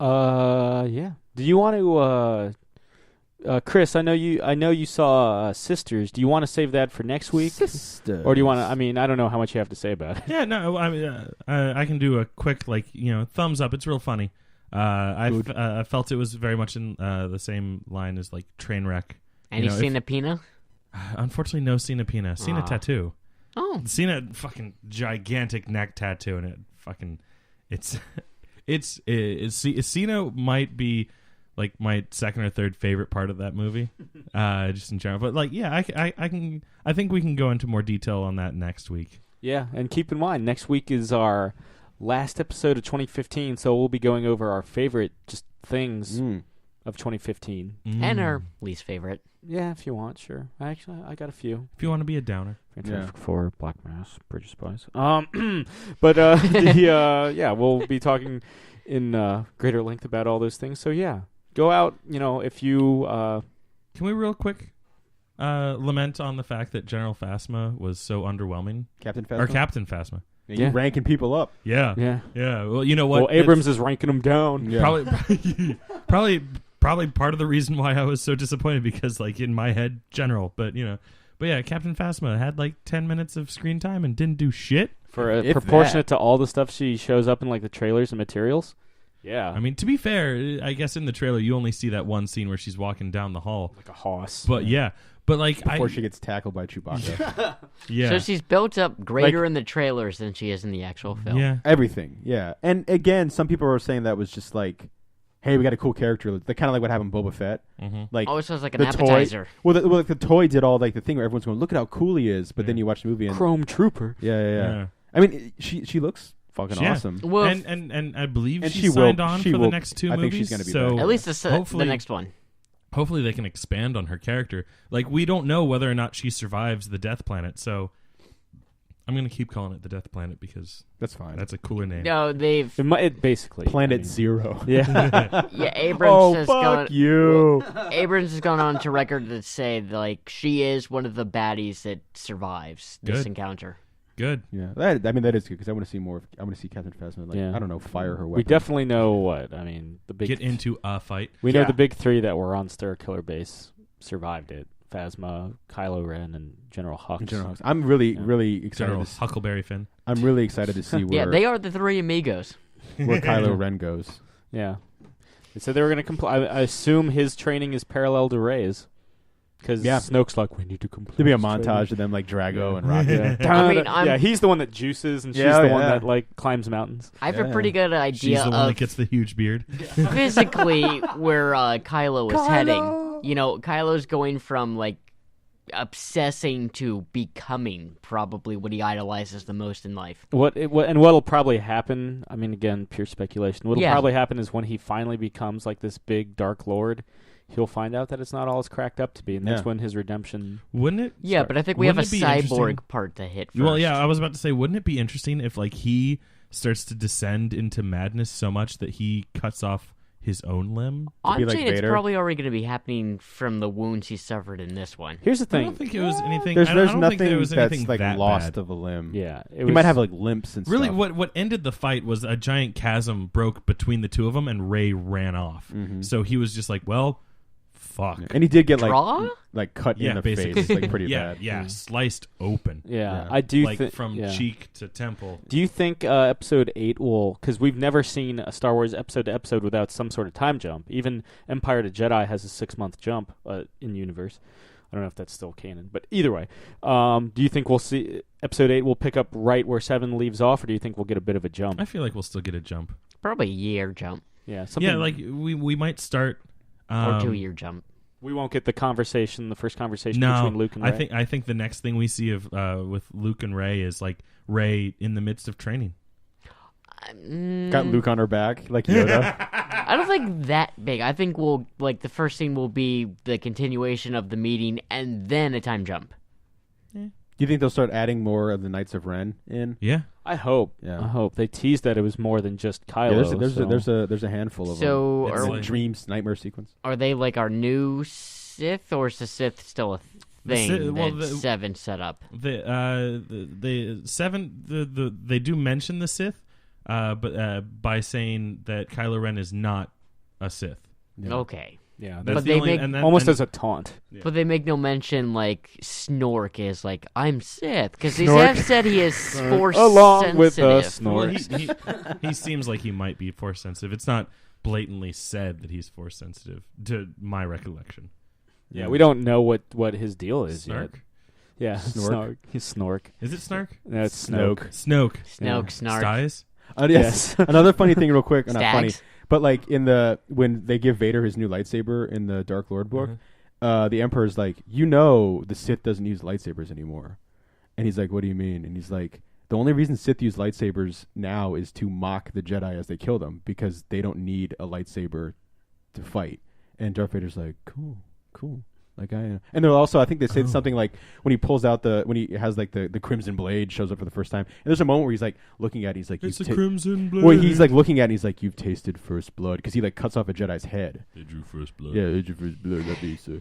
S1: Yeah. Do you want to, Chris? I know you saw Sisters. Do you want to save that for next week,
S3: Sisters.
S1: or do you want to? I mean, I don't know how much you have to say about it.
S2: Yeah, no, I mean, I can do a quick thumbs up. It's real funny. I felt it was very much in the same line as like Trainwreck.
S4: Any Cena Pina?
S2: Unfortunately, no Cena Pina. Cena tattoo.
S4: Oh,
S2: Cena fucking gigantic neck tattoo, and it fucking it's Cena might be like my second or third favorite part of that movie, just in general. But like, yeah, I think we can go into more detail on that next week.
S1: Yeah, and keep in mind, next week is our last episode of 2015, so we'll be going over our favorite just things of 2015.
S4: and our least favorite.
S1: Yeah, if you want, sure. I got a few.
S2: If you want to be a downer.
S1: Fantastic Four, Black Mass, Bridge of Spies. But yeah, we'll be talking in greater length about all those things. So yeah, go out. If you
S2: Can we real quick lament on the fact that General Phasma was so underwhelming?
S3: Captain Phasma?
S2: Or Captain Phasma.
S3: You're ranking people up.
S2: Yeah.
S1: yeah.
S2: Well, you know what?
S1: Well, Abrams is ranking them down.
S3: Yeah.
S2: Probably part of the reason why I was so disappointed, because like in my head, General, but yeah, Captain Phasma had like 10 minutes of screen time and didn't do shit.
S1: For proportionate to all the stuff she shows up in like the trailers and materials. Yeah.
S2: I mean, to be fair, I guess in the trailer you only see that one scene where she's walking down the hall.
S1: Like a hoss.
S2: But yeah. But like
S3: Before she gets tackled by Chewbacca.
S2: Yeah.
S4: So she's built up greater in the trailers than she is in the actual film.
S2: Yeah.
S3: Everything, yeah. And again, some people were saying that was just like, hey, we got a cool character. Like, kind of like what happened with Boba Fett.
S2: Mm-hmm.
S3: Like,
S4: Oh, it sounds like an
S3: the
S4: appetizer.
S3: Toy, well, the toy did all like the thing where everyone's going, look at how cool he is. But then you watch the movie and
S1: Chrome Trooper.
S3: yeah. I mean, she looks fucking
S2: Yeah.
S3: awesome.
S4: Well,
S2: And I believe
S3: And
S2: she
S3: she
S2: signed
S3: will-
S2: on
S3: she
S2: for
S3: will-
S2: the next two
S3: I think
S2: movies.
S3: she's gonna be
S2: so
S3: back.
S4: at least the
S2: hopefully,
S4: next one.
S2: hopefully they can expand on her character. Like, we don't know whether or not she survives the Death Planet, so I'm going to keep calling it the Death Planet because
S3: That's fine.
S2: that's a cooler name.
S4: No, they've
S1: It basically.
S3: Planet
S1: I mean,
S3: Zero.
S1: Yeah.
S4: Abrams
S3: Oh,
S4: has
S3: fuck
S4: gone.
S3: you.
S4: Abrams has gone on to record to say like she is one of the baddies that survives this
S2: Good.
S4: encounter.
S2: Good.
S3: Yeah, that is good because I want to see more. I want to see Captain Phasma. Like,
S1: Yeah.
S3: I don't know, fire her weapon.
S1: We definitely know what. I mean, the big.
S2: Get into a fight.
S1: We know
S3: Yeah.
S1: the big three that were on Star Killer Base survived it. Phasma, Kylo Ren, and General Hux.
S3: General Hux. I'm really,
S1: Yeah.
S3: really excited.
S2: General
S3: To see,
S2: Huckleberry Finn.
S3: I'm really excited to see where
S4: Yeah, they are the three amigos.
S3: where Kylo Ren goes.
S1: Yeah. They said they were going to comply. I assume his training is parallel to Rey's. Because
S3: Yeah.
S1: Snoke's like, we need to complete.
S3: There'll be a
S1: this
S3: montage of them like Drago and Rocket.
S1: training."
S4: I mean, I'm-
S1: yeah, he's the one that juices, and she's
S3: Yeah,
S1: the one
S3: yeah.
S1: that like climbs mountains.
S4: I have
S3: Yeah.
S4: a pretty good idea
S2: She's the one that
S4: of
S2: gets the huge beard.
S4: physically where Kylo is heading. Kylo's going from like obsessing to becoming probably what he idolizes the most in life.
S1: What'll probably happen? I mean, again, pure speculation. What'll
S4: Yeah.
S1: probably happen is when he finally becomes like this big Dark Lord, he'll find out that it's not all it's cracked up to be, and that's
S3: Yeah.
S1: when his redemption.
S2: Wouldn't it?
S4: Yeah, but I think we have a
S2: Wouldn't it be interesting-
S4: cyborg part to hit first.
S2: Well, yeah, I was about to say, wouldn't it be interesting if like he starts to descend into madness so much that he cuts off his own limb?
S4: I'm
S3: be like
S4: saying it's
S3: Vader.
S4: probably already going to be happening from the wounds he suffered in this one.
S1: Here's the
S2: I don't
S1: thing.
S2: think it was anything.
S3: There's
S2: I don't think
S3: nothing
S2: there was anything
S3: that's like
S2: that
S3: lost
S2: bad.
S3: of a limb.
S1: Yeah, it
S3: He
S1: was,
S3: might have like limps and
S2: Really,
S3: stuff.
S2: what ended the fight was a giant chasm broke between the two of them, and Rey ran off.
S3: Mhm.
S2: So he was just like, "Well, fuck."
S3: And he did get
S4: Draw?
S3: like cut
S2: Yeah,
S3: in the
S2: basically.
S3: face, like pretty
S2: Yeah,
S3: bad.
S2: yeah, sliced open,
S1: Yeah,
S3: Yeah.
S1: I do
S2: like
S1: think
S2: from
S1: yeah.
S2: cheek to temple.
S1: Do you think Episode 8 will... Because we've never seen a Star Wars episode to episode without some sort of time jump. Even Empire to Jedi has a 6-month jump in universe. I don't know if that's still canon. But either way, do you think we'll see... Episode 8 will pick up right where 7 leaves off, or do you think we'll get a bit of a jump?
S2: I feel like we'll still get a jump.
S4: Probably a year jump
S1: Yeah, something...
S2: Yeah, like we might start.
S4: or 2-year jump.
S1: We won't get the first conversation
S2: No,
S1: between Luke and Rey.
S2: I think the next thing we see of with Luke and Rey is like Rey in the midst of training.
S3: Got Luke on her back, like Yoda.
S4: I don't think that big. I think the first scene will be the continuation of the meeting and then a time jump.
S3: Do you think they'll start adding more of the Knights of Ren in?
S2: Yeah,
S1: I hope.
S3: Yeah.
S1: I hope. They teased that it was more than just Kylo.
S3: Yeah, there's a handful of
S4: So
S3: them.
S2: It's
S3: It's
S2: like-
S3: a dreams nightmare sequence.
S4: are they like our new Sith, or is the Sith still a thing
S2: Sith- well,
S4: that
S2: the-
S4: Seven set up?
S2: the 7 they do mention the Sith, but by saying that Kylo Ren is not a Sith.
S3: Yeah.
S4: Okay.
S1: Yeah,
S2: That's
S4: But
S2: the
S4: they
S2: only,
S4: make-
S2: and then,
S1: almost
S2: and,
S1: as a taunt.
S2: Yeah.
S4: But they make no mention like Snork is like, I'm Sith. Because they
S1: Snork.
S4: have said he is Force
S1: Along with the
S4: sensitive.
S2: Well,
S1: Snorks.
S2: he seems like he might be Force sensitive. It's not blatantly said that he's Force sensitive, to my recollection.
S1: Yeah, we don't know what his deal is
S2: Snark?
S1: yet. Yeah,
S3: Snork?
S1: He's Snork.
S2: Is it Snark?
S1: No, it's
S3: Snoke.
S1: Snoke.
S2: Snoke.
S4: Snoke, Snark.
S2: Styes?
S3: Yes. Another funny thing, real quick. Not funny,
S4: Stags.
S3: but like when they give Vader his new lightsaber in the Dark Lord book, the Emperor's like, the Sith doesn't use lightsabers anymore, and he's like, what do you mean? And he's like, the only reason Sith use lightsabers now is to mock the Jedi as they kill them, because they don't need a lightsaber to fight. And Darth Vader's like, cool. Like and they're also, I think they said something like when he pulls out when he has like the crimson blade shows up for the first time, and there's a moment where he's like looking at it, he's like,
S2: It's a
S3: "You've
S2: crimson blade.
S3: well, he's like looking at it, and he's like, you've tasted first blood, because he like cuts off a Jedi's head.
S2: They drew first blood.
S3: Yeah, did you first blood? That'd be so.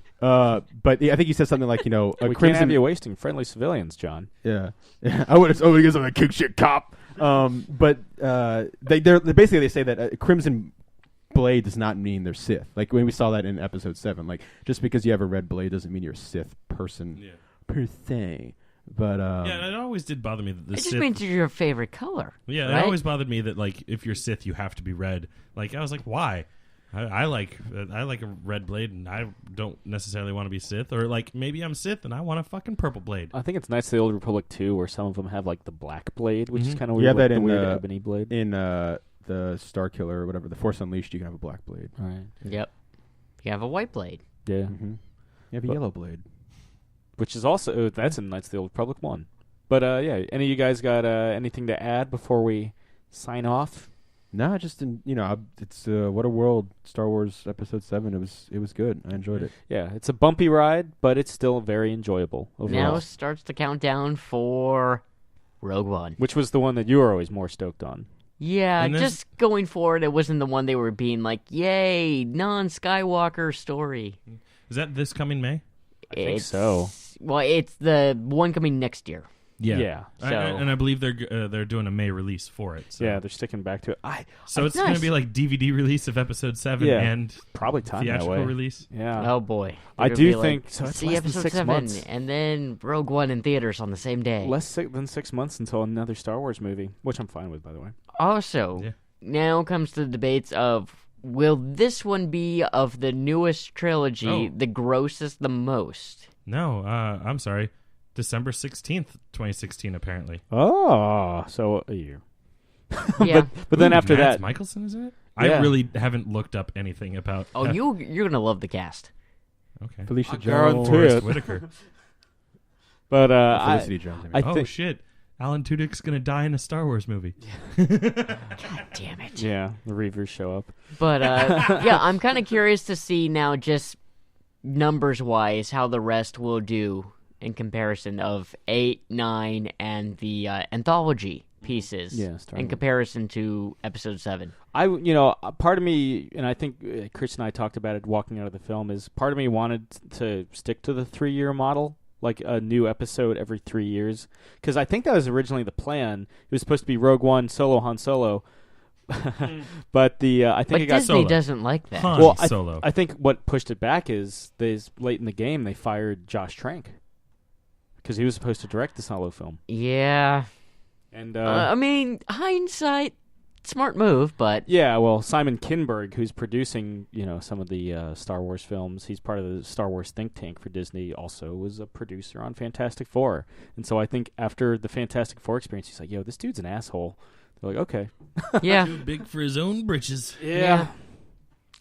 S3: But yeah, I think he said something like, a
S1: We can't have
S3: crimson.
S1: you wasting friendly civilians, John.
S3: Yeah, I would have. Oh, because I'm a kick shit cop. But they say that a crimson blade does not mean they're Sith. Like when we saw that in episode 7, like just because you have a red blade doesn't mean you're a Sith person per se. But
S2: yeah, it always did bother me that the
S4: It just
S2: Sith.
S4: means it's your favorite color.
S2: Yeah,
S4: right?
S2: it always bothered me that like if you're Sith, you have to be red. Like I was like, why? I like a red blade, and I don't necessarily want to be Sith. Or like maybe I'm Sith and I want a fucking purple blade.
S1: I think it's Knights of the Old Republic too, where some of them have like the black blade, which is
S2: Mhm.
S1: kind of
S3: You
S1: weird.
S3: have that
S1: like the
S3: in
S1: weird
S3: the-
S1: ebony blade.
S3: in the Star Killer or whatever, the Force Unleashed, you can have a black blade.
S1: Right.
S4: Yep. You have a white blade.
S1: Yeah.
S3: Mm-hmm. You have a
S1: But-
S3: yellow blade.
S1: Which is also that's in Knights of the Old Republic 1. But yeah, any of you guys got anything to add before we sign off?
S3: No, just it's What a World, Star Wars Episode 7. It was good. I enjoyed it.
S1: Yeah, it's a bumpy ride, but it's still very enjoyable overall.
S4: Now starts the countdown for Rogue One.
S1: Which was the one that you were always more stoked on.
S4: Yeah,
S2: And this-
S4: just going forward, it wasn't the one they were being like, yay, non-Skywalker story.
S2: Is that this coming May?
S1: I think so.
S4: Well, it's the one coming next year.
S1: Yeah.
S2: And I believe they're doing a May release for it. So.
S1: Yeah, they're sticking back to it.
S2: So it's
S4: Nice.
S2: going to be like DVD release of Episode 7
S1: Yeah.
S2: and
S1: Probably time that
S2: theatrical
S1: way.
S2: release.
S1: Yeah.
S4: Oh boy,
S1: I
S4: They're
S1: do
S4: gonna be
S1: think- so it's
S4: see
S1: less than
S4: episode
S1: 6
S4: 7
S1: months.
S4: and then Rogue One in theaters on the same day.
S1: Less than 6 months until another Star Wars movie, which I'm fine with, by the way.
S4: Also,
S2: Yeah.
S4: now comes the debates of will this one be of the newest trilogy
S2: Oh.
S4: the grossest the most?
S2: No, I'm sorry. December 16th, 2016, apparently.
S1: Oh, so a year.
S4: Yeah.
S1: But then
S2: Ooh,
S1: after
S2: Mads
S1: that,
S2: Mikkelsen is in it?
S1: Yeah.
S2: I really haven't looked up anything about.
S4: Oh, you're gonna love the cast.
S2: Okay.
S3: Felicia
S1: guarantee
S3: Jones.
S1: it.
S2: Forrest Whitaker.
S1: but
S3: Felicity Jones. I mean.
S1: I
S2: Oh
S1: think
S2: shit! Alan Tudyk's gonna die in a Star Wars movie.
S4: God damn it.
S1: yeah, the Reavers show up.
S4: But yeah, I'm kind of curious to see now, just numbers wise, how the rest will do in comparison of 8, 9, and the anthology pieces.
S1: Yeah, Star
S4: in
S1: Wars.
S4: comparison to Episode 7.
S1: Part of me, and I think Chris and I talked about it walking out of the film, is part of me wanted to stick to the 3-year model, like a new episode every 3 years, because I think that was originally the plan. It was supposed to be Rogue One, Solo, Han Solo, but I think
S4: But
S1: it got
S4: Disney
S2: Solo.
S4: doesn't like that.
S2: Han
S1: Well,
S2: Solo.
S1: I think what pushed it back is late in the game they fired Josh Trank because he was supposed to direct the Solo film,
S4: Yeah.
S1: and
S4: I mean, hindsight, smart move, but
S1: yeah, well, Simon Kinberg, who's producing, some of the Star Wars films, he's part of the Star Wars think tank for Disney, also was a producer on Fantastic Four. And so I think after the Fantastic Four experience, he's like, yo, this dude's an asshole. They're like, okay.
S4: yeah.
S2: Too big for his own britches.
S4: Yeah.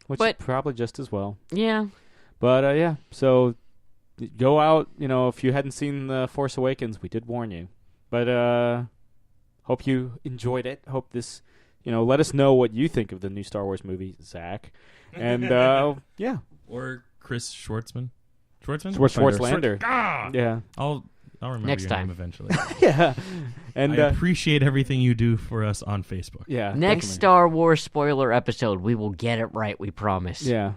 S1: Which
S4: But-
S1: is probably just as well.
S4: Yeah.
S1: But, yeah, so go out, if you hadn't seen The Force Awakens, we did warn you. But hope you enjoyed it. Hope this... let us know what you think of the new Star Wars movie, Zach. And, yeah.
S2: Or Chris Schwartzman. Schwartzman?
S1: Schwartzlander.
S2: Ah!
S1: Yeah.
S2: I'll remember
S4: Next
S2: your
S4: time.
S2: name eventually.
S1: Yeah. And,
S2: I appreciate everything you do for us on Facebook.
S1: yeah.
S4: Next
S1: definitely.
S4: Star Wars spoiler episode, we will get it right, we promise.
S1: Yeah.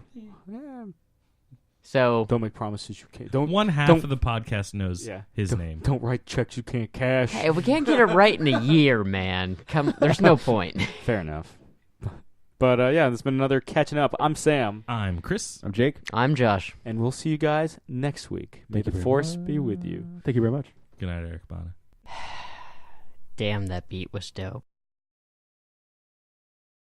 S4: So
S1: Don't make promises you can't. Don't.
S2: One half
S1: don't-
S2: of the podcast knows his name.
S1: Don't write checks you can't cash.
S4: hey, we can't get it right in a year, man. There's no point.
S1: Fair enough. But yeah, there's been another catching up. I'm Sam,
S2: I'm Chris.
S3: I'm Jake.
S4: I'm Josh.
S1: and we'll see you guys next week. May the force be with you.
S3: Thank you very much.
S2: Good night, Eric Bana.
S4: Damn, that beat was dope.